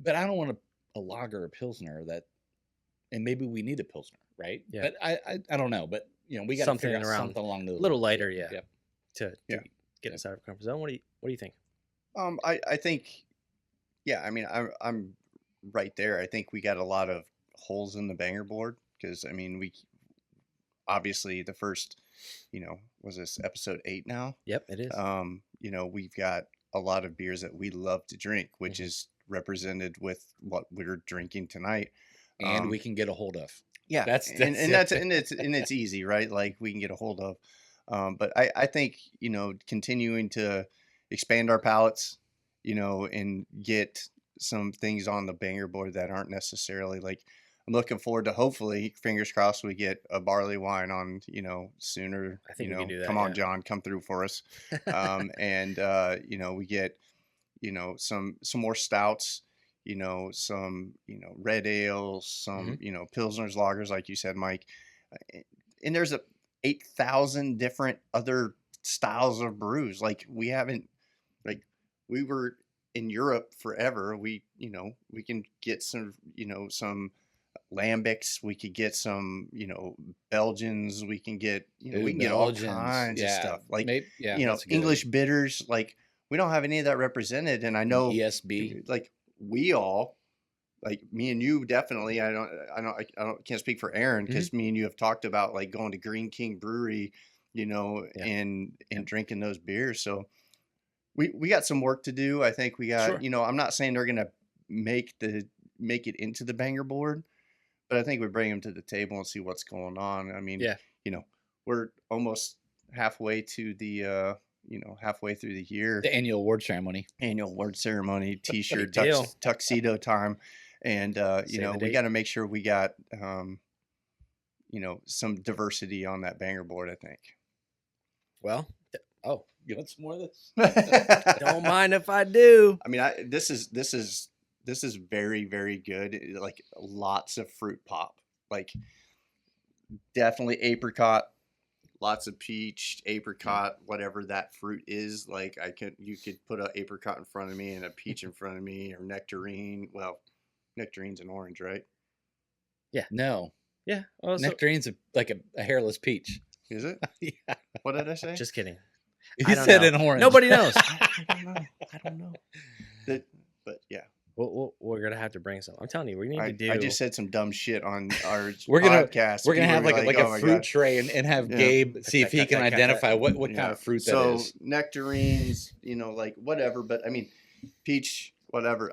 But I don't want a lager or pilsner and maybe we need a pilsner, right? Yeah. But I don't know. But we got to Something figure out around something along those a little lines. lighter, yeah. Yep. to Yeah. get us out of our comfort zone. What do you think? I think, yeah, I mean, I'm right there. I think we got a lot of holes in the banger board because, I mean, we obviously the first, was this episode 8 now? Yep, it is. We've got a lot of beers that we love to drink, which Mhm. is represented with what we're drinking tonight. And we can get a hold of. Yeah, That's and it's easy, right? Like we can get a hold of. But I think continuing to expand our palates, and get some things on the banger board that aren't necessarily like. I'm looking forward to hopefully, fingers crossed, we get a barley wine on sooner. I think we can do that, Come on, yeah. John, come through for us. And we get some more stouts. Some red ales, some pilsners, lagers, like you said, Mike. And there's 8,000 different other styles of brews. Like we were in Europe forever. We can get some lambics. We could get some Belgians. We can get we can get all kinds of stuff. Like that's a good English idea. bitters. Like we don't have any of that represented. And I know ESB. like we all, like me and you, definitely. I can't speak for Aaron because me and you have talked about like going to Green King Brewery, and drinking those beers. So we got some work to do. I think we got, Sure. I'm not saying they're gonna make it into the banger board, but I think we bring them to the table and see what's going on. I mean, we're almost halfway to the halfway through the year. The annual award ceremony. T-shirt, deal. tuxedo time. And, the we date. got to make sure we got, some diversity on that banger board, I think. Well, You want some more of this? don't mind if I do. I mean, this is very, very good. Like lots of fruit pop, like definitely apricot, lots of peach, apricot, whatever that fruit is. Like you could put an apricot in front of me and a peach in front of me, or nectarine. Well, nectarine's an orange, right? No. Yeah. Well, Nectarine's like a hairless peach. Is it? Yeah. What did I say? just kidding. You don't said know. an orange. Nobody knows. I don't know. But yeah, We're gonna have to bring some. I'm telling you, we need to do. I just said some dumb shit on our We're gonna- podcast. We're gonna have People like were a "Oh my fruit God." tray and have Yeah. Gabe see if he can identify what kind Yeah. of fruit that so is. nectarines, like whatever. But I mean, peach, whatever.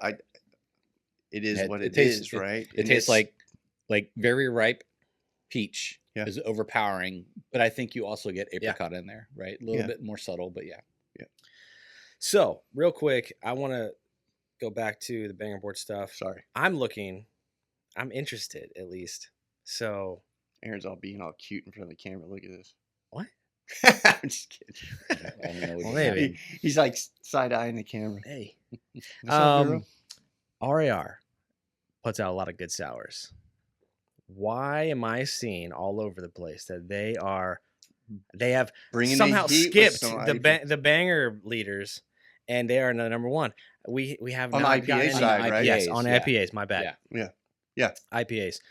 It is Yeah, what it it tastes- is, right? It And tastes it's- like very ripe peach Yeah. is overpowering, but I think you also get Yeah. apricot in there, right? A little Yeah. bit more subtle, but yeah. So real quick, I want to go back to the banger board stuff. Sorry, I'm interested at least. So Aaron's all being all cute in front of the camera. Look at this. What? I'm just kidding. I don't know what Well, you're saying. maybe. He's like side eyeing the camera. hey, What's up, Bureau? RAR puts out a lot of good sours. Why am I seeing all over the place that they have Bringing somehow the heat with skipped some the banger leaders, and they are the number one. We have On the not IPA gotten any- side, right? Yes, IPAs, on yeah. IPAs. My bad. Yeah. IPAs.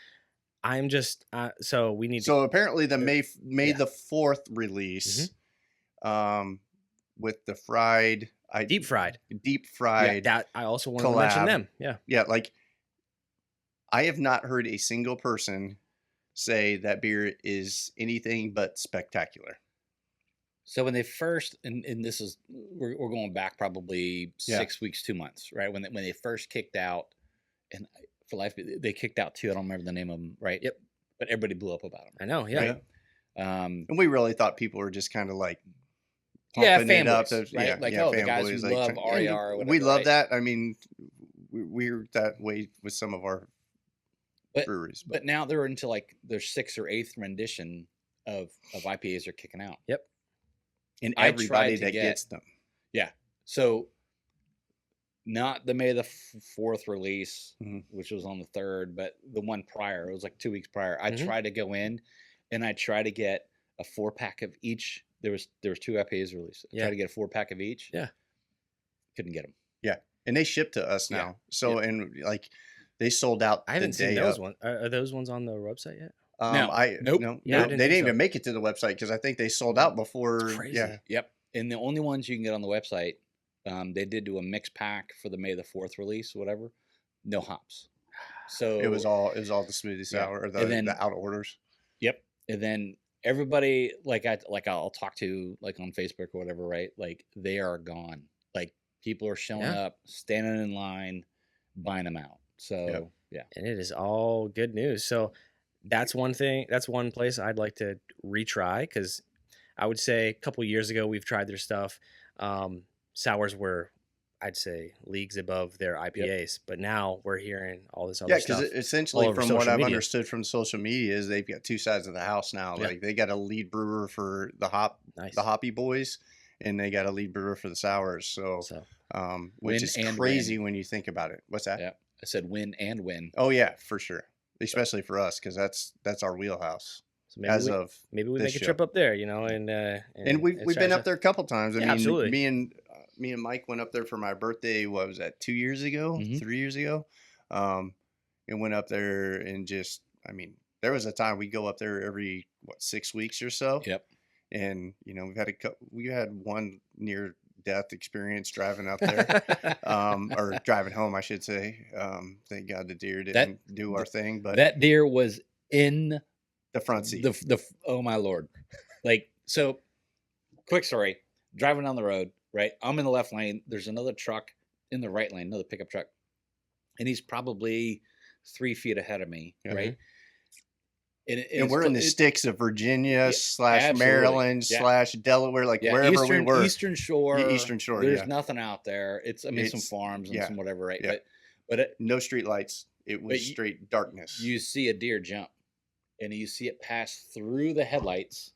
I'm just so we need So apparently the May Yeah. the 4th release, with the fried, to deep fried. deep Yeah, fried. that I also wanted to mention collab. them. Yeah. Yeah, like I have not heard a single person say that beer is anything but spectacular. So when they first, and this is we're going back probably Yeah. 6 weeks, 2 months, right? When they first kicked out, and for life they kicked out two. I don't remember the name of them, right? Yep. But everybody blew up about them. I know. Yeah. Right. And we really thought people were just kind of like Yeah, pumping it up. fanboys, right? Like, oh, the guys who love RAR or we whatever, love right? that. I mean, we're that way with some of our But- breweries. But now they're into like their 6th or 8th rendition of IPAs are kicking out. Yep. And Everybody that gets them. So not the May the 4th release, Mhm. which was on the 3rd, but the one prior. It was like 2 weeks prior. I Mhm. tried to go in and I tried to get a 4-pack of each. There was 2 IPAs released. I Yeah. tried to get a 4-pack of each. Yeah. Couldn't get them. And they ship to us Yeah. now. So, and like they sold out I haven't the seen day those of. ones. Are those ones on the website yet? No. Nope. No, Yeah, I no, didn't they didn't think even so. make it to the website because I think they sold out before. crazy. Yeah, Yep. And the only ones you can get on the website, they did do a mix pack for the May the 4th release, whatever. No hops. So it was all the smoothie Yeah. sour or And then- the out orders. Yep. And then everybody I'll talk to like on Facebook or whatever, right? Like they are gone. Like people are showing Yeah. up, standing in line, buying them out. So yeah. And it is all good news. So that's one thing. That's one place I'd like to retry because I would say a couple years ago we've tried their stuff. Sours were, I'd say, leagues above their IPAs, but now we're hearing all this other Yeah, stuff. because essentially, all over from what social I've media. understood from social media, is they've got two sides of the house now. Yeah. Like they got a lead brewer for the Nice. hoppy boys, and they got a lead brewer for the sours. So, So which Win is and crazy win. when you think about it. What's that? Yeah. I said win and win. Oh yeah, for sure. Especially for us, because that's our wheelhouse maybe as we, of. maybe we this make a show. trip up there, and And we've try been to- up there a couple times. I Yeah, mean, absolutely. me and Mike went up there for my birthday. What was that? 2 years ago? Mhm. 3 years ago? And went up there and just. I mean, there was a time we go up there every 6 weeks or so. Yep. And we had one near death experience driving up there, or driving home, I should say. Thank God the deer didn't do our thing, but That deer was in the front seat. the oh my Lord. Like, so quick story. Driving down the road, right? I'm in the left lane. There's another truck in the right lane, another pickup truck. And he's probably 3 feet ahead of me, Mhm. right? And we're in the sticks of Virginia / absolutely. Maryland Yeah. / Delaware, like wherever we were. Eastern Shore. Yeah, Eastern Shore, There's yeah. nothing out there. Some It's- farms and yeah, some whatever, right? yeah. But No street lights. It was But you- straight darkness. you see a deer jump, and you see it pass through the headlights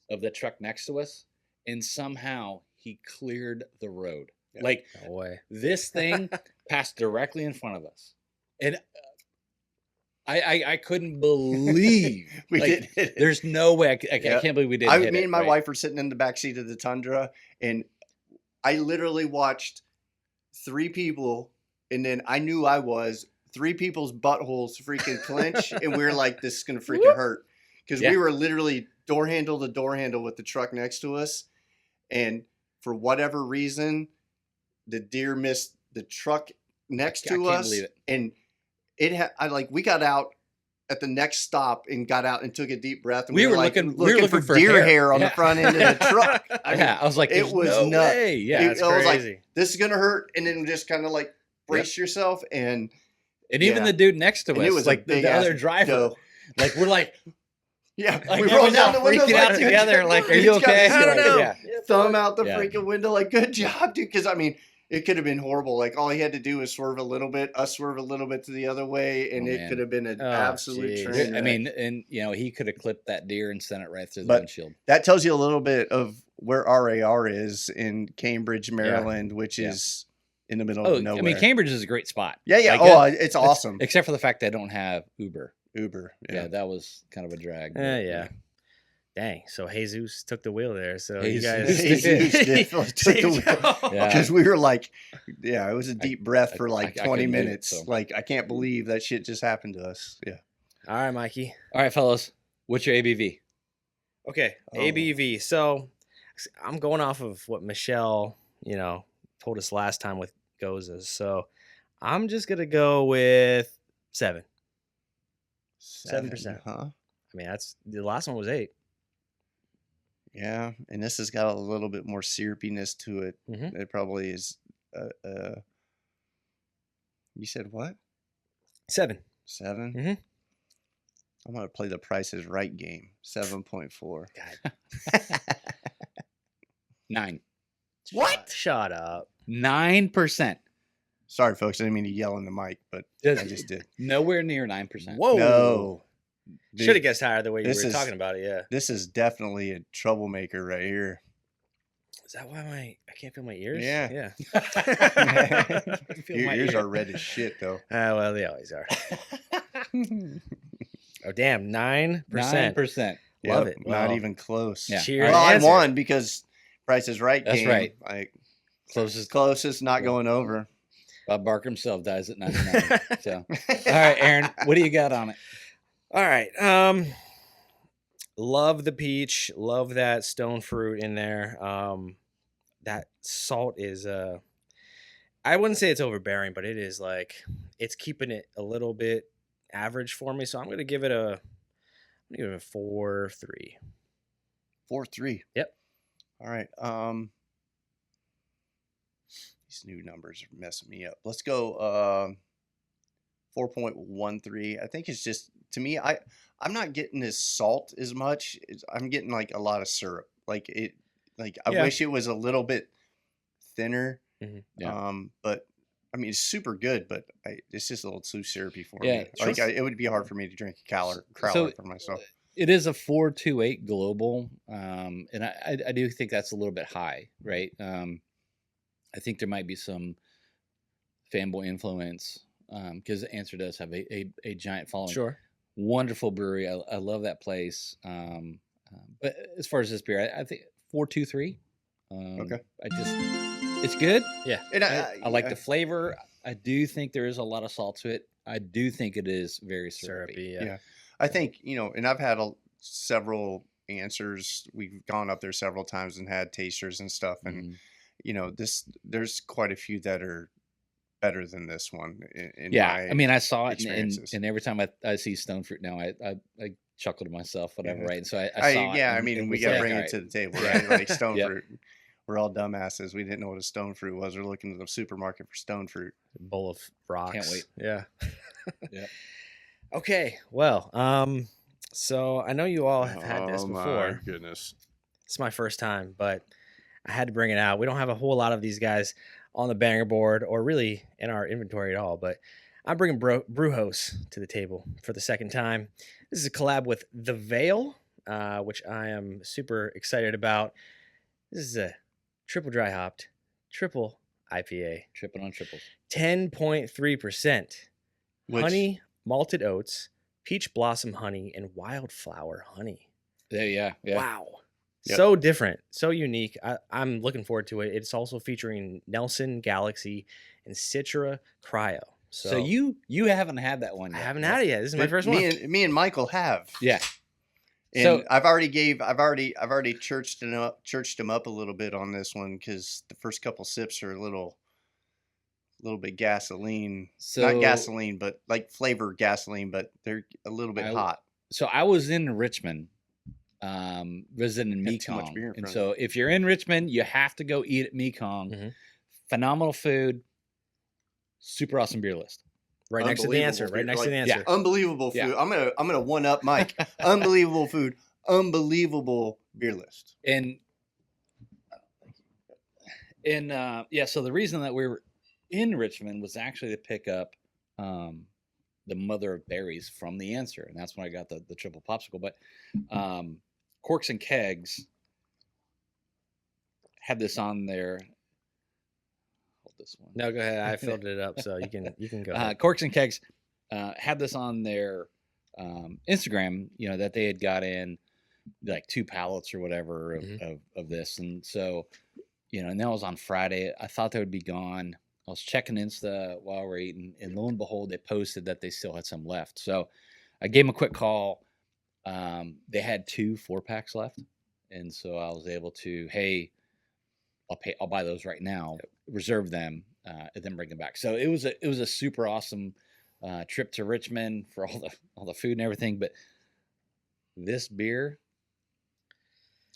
of the truck next to us, and somehow he cleared the road. Yeah. Like No way. this thing passed directly in front of us, and I couldn't believe We like, did hit it. There's no way I Yeah. can't believe we didn't. hit Me it, and my right? wife were sitting in the back seat of the Tundra, and I literally watched 3 people, and then I knew I was 3 people's buttholes freaking clench, and we were like, "This is gonna freaking hurt," because Yeah. we were literally door handle to door handle with the truck next to us, and for whatever reason, the deer missed the truck next I to can't us, believe it. and we got out at the next stop and got out and took a deep breath, and We were were like looking- we were looking looking for for deer hair. hair on Yeah. the front end of the truck. I mean, I was like, it "There's was no nuts. way." Yeah, That's I was like, crazy. this is gonna hurt, and then just kind of like brace yourself, and and even yeah. the dude next to And us, it was a like the big-ass other driver, doe. like we're like, Yeah, like we rolled down the window, freaking like, out dude, together. Like, are you he's got okay? his I don't know. Yeah. thumb out the Yeah. freaking window, like, good job, dude. Because I mean, it could have been horrible. Like, all he had to do was swerve a little bit, us swerve a little bit to the other way, and Oh, it man. could have been an Oh, absolute geez. train I wreck. mean, and he could have clipped that deer and sent it right through the But- windshield. that tells you a little bit of where RAR is in Cambridge, Maryland, which Yeah. is in the middle Oh, of nowhere. I mean, Cambridge is a great spot. yeah. Like, Oh, it's Ex- awesome. except for the fact they don't have Uber. Uber. Yeah, that was kind of a drag. but, Yeah. Dang. So Jesus took the wheel there. So you Jesus. guys. Jesus definitely took the wheel. Yeah. Because we were like, yeah, it was a deep breath for like I 20 couldn't do it, minutes. so. Like, I can't believe that shit just happened to us. Yeah. All right, Mikey. All right, fellas, what's your ABV? Okay, Oh. ABV. So I'm going off of what Michelle, told us last time with Gozas. So I'm just gonna go with 7. 7%. Huh? I mean, that's the last one was 8. Yeah. And this has got a little bit more syrupiness to it. Mhm. It probably is. You said what? 7. 7? Mhm. I'm going to play the Price is Right game. 7.4. God. 9. What? Shut up. 9%. Sorry, folks. I didn't mean to yell in the mic, but I just did. Nowhere near 9%. Whoa. Should have guessed higher the way you this were is- talking about it. Yeah. This is definitely a troublemaker right here. Is that why I can't feel my ears? Yeah. Yeah. Your ears are red as shit, though. Well, they always are. Oh, damn. 9%. 9%. Love Yep, it. Not Wow. even close. Yeah. Cheers. Well, I Answer. won because Price is Right. That's game, right. Like Closest. not going over. Bob Barker himself dies at 99. So, all right, Aaron, what do you got on it? All right. Love the peach. Love that stone fruit in there. That salt is I wouldn't say it's overbearing, but it is like it's keeping it a little bit average for me. So I'm gonna give it a 4.3. 4-3. Yep. All right. These new numbers are messing me up. Let's go 4.13. I think it's just, to me, I'm not getting this salt as much. I'm getting like a lot of syrup. I Yeah. wish it was a little bit thinner. Yeah. But I mean, it's super good, but it's just a little too syrupy for Yeah, me. It would be hard for me to drink a crowler for myself. It is a 4.28 global, and I do think that's a little bit high, right? I think there might be some fanboy influence because the Answer does have a giant following. Sure. Wonderful brewery. I love that place. But as far as this beer, I think 4.23. Okay. It's good. Yeah. And I like the flavor. I do think there is a lot of salt to it. I do think it is very syrupy. Syrupy. Yeah. I think, and I've had several Answers. We've gone up there several times and had tasters and stuff. And, there's quite a few that are better than this one. I mean, I saw it, experiences. and every time I see stone fruit now, I chuckle to myself, whatever, right? And so I saw it. I mean, we got to bring it to the table, right? Like stone Yep. fruit. We're all dumbasses. We didn't know what a stone fruit was. We're looking at the supermarket for stone fruit. Bowl of rocks. Can't wait. Yeah. Yeah. Okay. Well, so I know you all have had this before. My goodness. It's my first time, but I had to bring it out. We don't have a whole lot of these guys on the banger board or really in our inventory at all, but I'm bringing Brujos to the table for the second time. This is a collab with The Veil, which I am super excited about. This is a triple dry hopped, triple IPA. Tripping on triples. 10.3%. Which- Honey, malted oats, peach blossom honey, and wildflower honey. Yeah. Wow. Yep. So different, so unique. I'm looking forward to it. It's also featuring Nelson Galaxy and Citra Cryo. So you haven't had that one I yet. haven't had it yet. This is my first one. Me and Michael have. Yeah. And So- I've already churched him up a little bit on this one because the first couple sips are a little bit gasoline. So Not gasoline, but like flavored gasoline, but they're a little bit hot. So I was in Richmond, visiting Got too much Mekong. beer in And front so if you're in Richmond, you have to go eat at Mekong. Mhm. Phenomenal food, super awesome beer list. Right next to the answer. Unbelievable Right food. next to the Like, answer. Unbelievable food. Yeah. I'm gonna one up Mike. Unbelievable food. Unbelievable beer list. And so the reason that we were in Richmond was actually to pick up the mother of berries from the answer, and that's when I got the triple popsicle. But Corks and Kegs had this on there. Hold this one. No, go ahead. I filled it up, so you can go. ahead. Corks and Kegs had this on their Instagram, that they had got in like 2 pallets or whatever of this. And so, and that was on Friday. I thought they would be gone. I was checking Insta while we were eating, and lo and behold, they posted that they still had some left. So I gave them a quick call. They had 2 4-packs left. And so I was able to, hey, I'll buy those right now, reserve them, and then bring them back. So it was a super awesome trip to Richmond for all the food and everything. But this beer,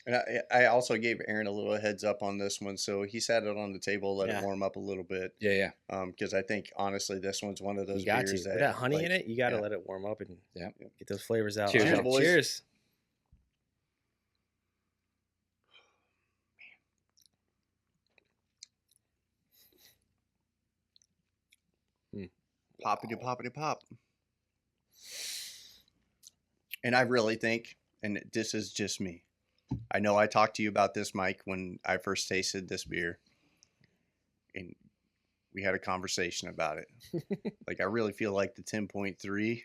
And I also gave Aaron a little heads up on this one, so he sat it on the table, let Yeah. it warm up a little bit. yeah. Because I think honestly, this one's one of those You got to. beers With that honey like, in it, you got to yeah. let it warm up and Yeah. get those flavors out. Cheers, All right, boys. Cheers. Poppity poppity pop. And I really think, and this is just me, I know I talked to you about this, Mike, when I first tasted this beer, and we had a conversation about it. Like, I really feel like the 10.3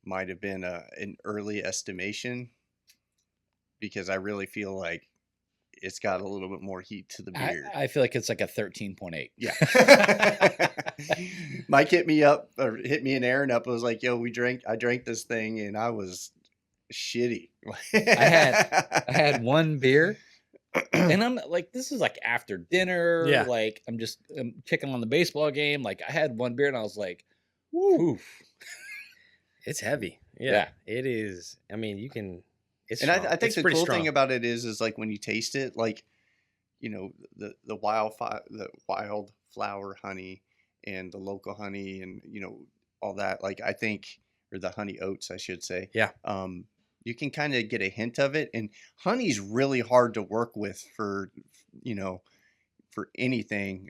might have been an early estimation, because I really feel like it's got a little bit more heat to the beer. I feel like it's like a 13.8. Yeah. Mike hit me and Aaron up. I was like, yo, I drank this thing and I was shitty. I had one beer and I'm like, this is like after dinner. Yeah. Like I'm kicking on the baseball game. Like I had one beer and I was like, woo. It's heavy. Yeah, it is. I mean, you can. It's and I think it's the pretty cool strong. thing about it is like when you taste it, like, you know, the wildflower honey and the local honey and, you know, all that, like, I think, or the honey oats, I should say. Yeah. You can kind of get a hint of it, and honey's really hard to work with for, you know, for anything,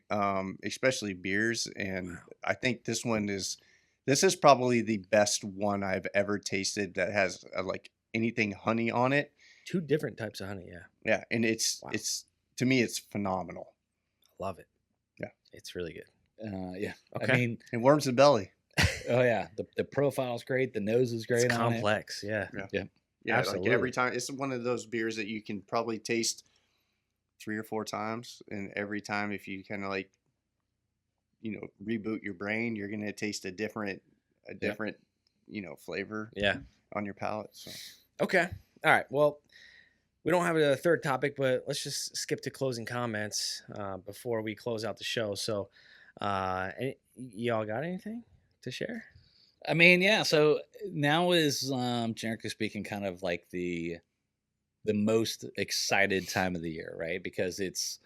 especially beers. And I think this is probably the best one I've ever tasted that has like anything honey on it. 2 different types of honey. Yeah. Yeah. And it's to me, it's phenomenal. Love it. Yeah. It's really good. Yeah. Okay. I mean, It warms the belly. oh yeah. The profile's great. The nose is great. It's on complex. Yeah. Yeah. Yeah. Absolutely. Like every time, it's one of those beers that you can probably taste 3 or 4 times. And every time, if you kind of like, you know, reboot your brain, you're going to taste a different, you know, flavor on your palate. So. Okay. All right. Well, we don't have a third topic, but let's just skip to closing comments before we close out the show. So, y'all got anything to share? I mean, yeah. So now is generically speaking, kind of like the most excited time of the year, right? Because it's,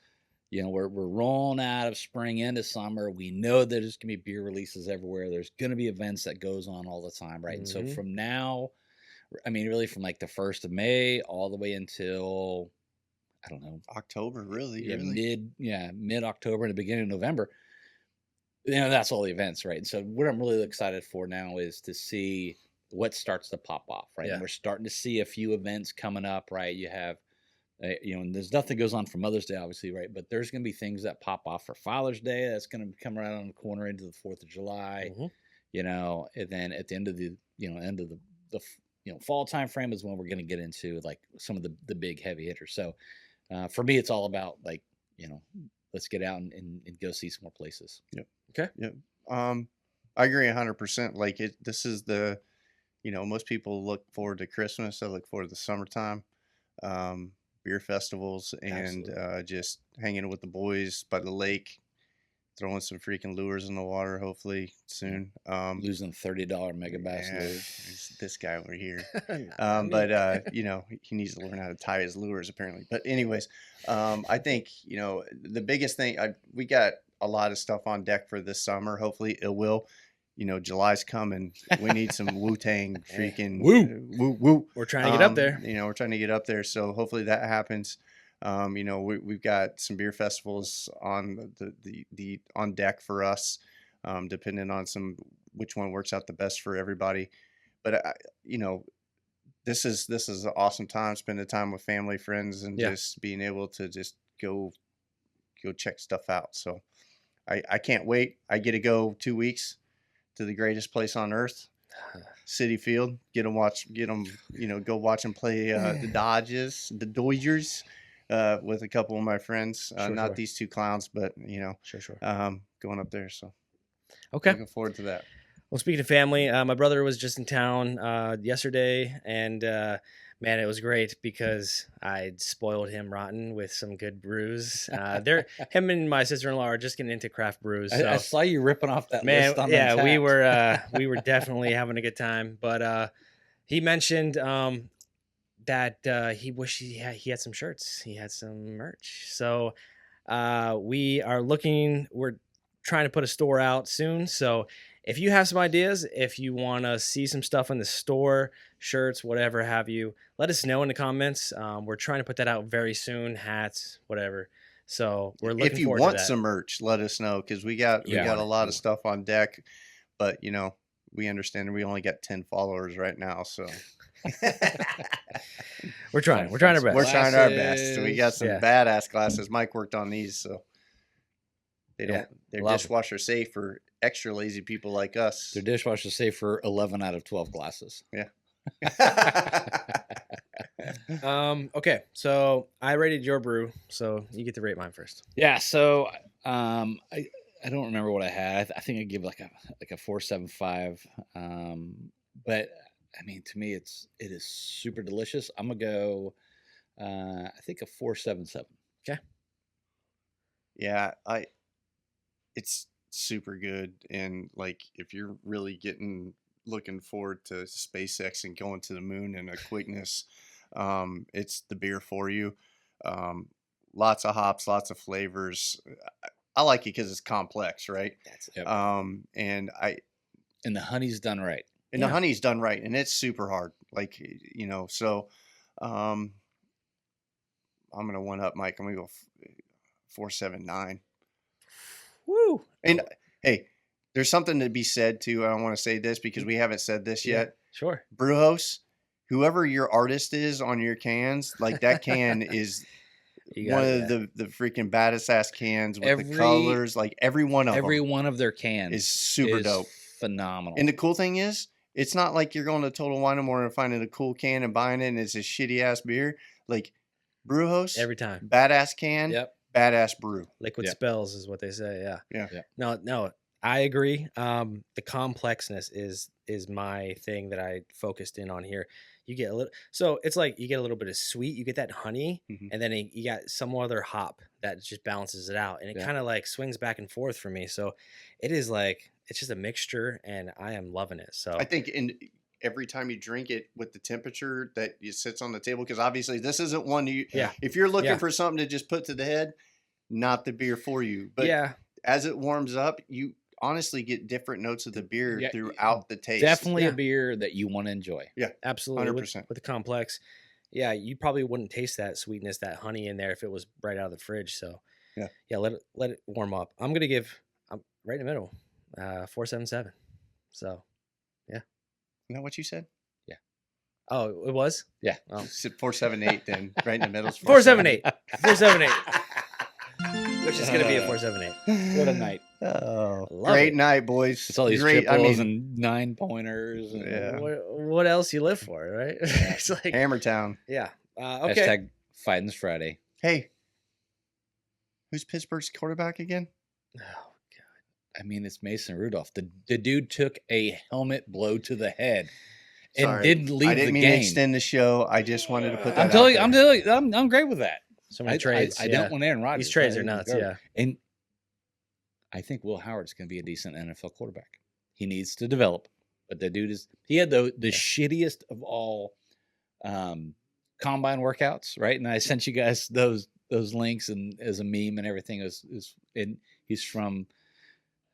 you know, we're rolling out of spring into summer. We know that there's gonna be beer releases everywhere. There's gonna be events that goes on all the time, right? And so from now, I mean, really from like the 1st of May all the way until, I don't know, October, really. mid October and the beginning of November. You know, that's all the events, right? And so what I'm really excited for now is to see what starts to pop off, right? Yeah. And we're starting to see a few events coming up, right? You have, you know, and there's nothing goes on for Mother's Day, obviously, right? But there's going to be things that pop off for Father's Day. That's going to come right on the corner into the 4th of July, you know, and then at the end of the, you know, fall time frame is when we're going to get into like some of the big heavy hitters. So for me, it's all about like, you know, let's get out and go see some more places. Yep. Okay. Yep. I agree 100%. Like this is the, you know, most people look forward to Christmas. I look forward to the summertime, beer festivals, and just hanging with the boys by the lake, throwing some freaking lures in the water, hopefully soon. Losing $30 mega bass lure. It's this guy over here. But you know, he needs to learn how to tie his lures apparently. But anyways, I think, you know, the biggest thing, we got a lot of stuff on deck for this summer. Hopefully it will. You know, July's coming. We need some Wu-Tang freaking woo. We're trying to get up there. You know, we're trying to get up there. So hopefully that happens. You know, we've got some beer festivals on the on deck for us, depending on which one works out the best for everybody. But you know, this is an awesome time, spending time with family, friends, and just being able to just go check stuff out. So I can't wait. I get to go 2 weeks to the greatest place on earth, Citi Field. Get them, you know, go watch them play the Dodgers with a couple of my friends. Not these 2 clowns, but, you know, going up there. So looking forward to that. Well, speaking of family, my brother was just in town yesterday, and man, it was great because I spoiled him rotten with some good brews. Him and my sister-in-law are just getting into craft brews. So. I saw you ripping off that list on yeah, we Untappd. were we were definitely having a good time. But he mentioned that he wished he had some shirts. He had some merch. So we're trying to put a store out soon. So if you have some ideas, if you want to see some stuff in the store, shirts, whatever have you, let us know in the comments. We're trying to put that out very soon, hats, whatever. So we're looking if you forward want to that. some merch, let us know, because we got a lot of stuff on deck. But, you know, we understand we only got 10 followers right now, so We're trying our best. we're trying our best. We got some Yeah. badass glasses. Mike worked on these, so they're Love 'em. dishwasher safe for extra lazy people like us. Their dishwasher safe for 11 out of 12 glasses. Okay, so I rated your brew, so you get to rate mine first. Yeah. So I don't remember what I had. I think I give like a 4.75. But I mean, to me, it is super delicious. I'm gonna go. I think a 4.77. Yeah, it's super good, and like if you're really looking forward to SpaceX and going to the moon and a quickness, it's the beer for you. Lots of hops, lots of flavors. I like it because it's complex, right? That's it. And And the honey's done right. And the honey's done right, and it's super hard. Like, you know, so I'm gonna one up Mike. I'm gonna go 4.79. Woo! And hey, there's something to be said too. I don't want to say this because we haven't said this yet. Sure. Brujos, whoever your artist is on your cans, like that can is one of the freaking baddest ass cans with the colors. Like every one of their cans is super dope, phenomenal. And the cool thing is, it's not like you're going to Total Wine & More and finding a cool can and buying it and it's a shitty ass beer. Like Brujos, Every time. badass can, badass brew. Liquid spells is what they say. Yeah. Yeah. No, I agree. The complexness is my thing that I focused in on here. You get a little, so it's like you get a little bit of sweet, you get that honey, and then you got some other hop that just balances it out, and it kind of like swings back and forth for me. So it is like it's just a mixture, and I am loving it. So I think every time you drink it with the temperature that it sits on the table, because obviously this isn't one you. Yeah. If you're looking for something to just put to the head, not the beer for you. But as it warms up, you honestly get different notes of the beer throughout the taste. Definitely a beer that you want to enjoy. Yeah, absolutely. 100%. With the complex, you probably wouldn't taste that sweetness, that honey in there if it was right out of the fridge. So let it warm up. I'm gonna give right in the middle, 4.77. So Isn't that what you said? Yeah. Oh, it was? Yeah. Oh. 4.78 then, right in the middle. 4.78. 4.78. Which is gonna be a 4.78. What a night! Oh, great night, boys! It's all these triples and 9-pointers. And what else you live for, right? It's like Hammertown. Yeah. Okay. #Fidens Friday. Hey, who's Pittsburgh's quarterback again? Oh God! I mean, it's Mason Rudolph. The dude took a helmet blow to the head and didn't leave the game. I didn't mean to extend the show. I just wanted to put that. I'm great with that. So many trades. I don't want Aaron Rodgers. These trades are nuts. Yeah. And I think Will Howard's going to be a decent NFL quarterback. He needs to develop, but the dude he had the shittiest of all combine workouts, right? And I sent you guys those links and as a meme and everything and he's from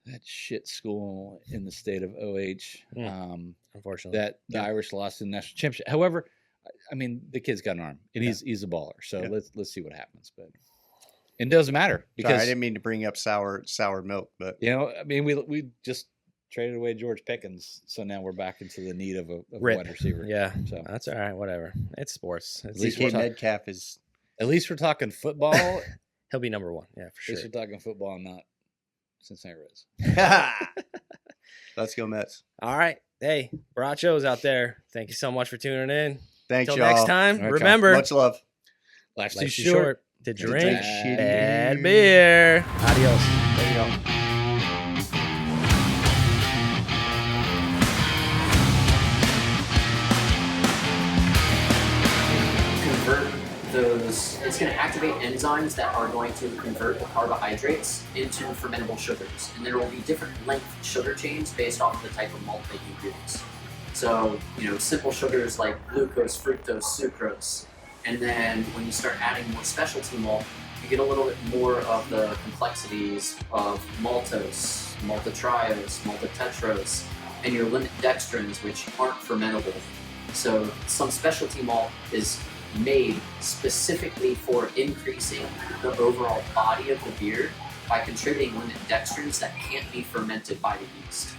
that shit school in the state of OH. Unfortunately, that the Irish lost in the national championship. However, I mean, the kid's got an arm and he's a baller. So let's see what happens. But it doesn't matter because I didn't mean to bring up sour milk, but I mean, we just traded away George Pickens, so now we're back into the need of a wide receiver. Yeah, so that's all right. Whatever. It's sports. At least Metcalf is. At least we're talking football. He'll be number one. Yeah, for sure. At least we're talking football, and not Cincinnati Reds. Let's go Mets. All right. Hey, Borrachos out there. Thank you so much for tuning in. Thanks, Until y'all. next time, All right, remember, much love. Life's life's too too short to drink shitty bad beer. Adios. There you go. It's going to activate enzymes that are going to convert the carbohydrates into fermentable sugars. And there will be different length sugar chains based off of the type of malt that you use. So, simple sugars like glucose, fructose, sucrose. And then when you start adding more specialty malt, you get a little bit more of the complexities of maltose, maltotriose, maltotetrose, and your limit dextrins, which aren't fermentable. So some specialty malt is made specifically for increasing the overall body of the beer by contributing limit dextrins that can't be fermented by the yeast.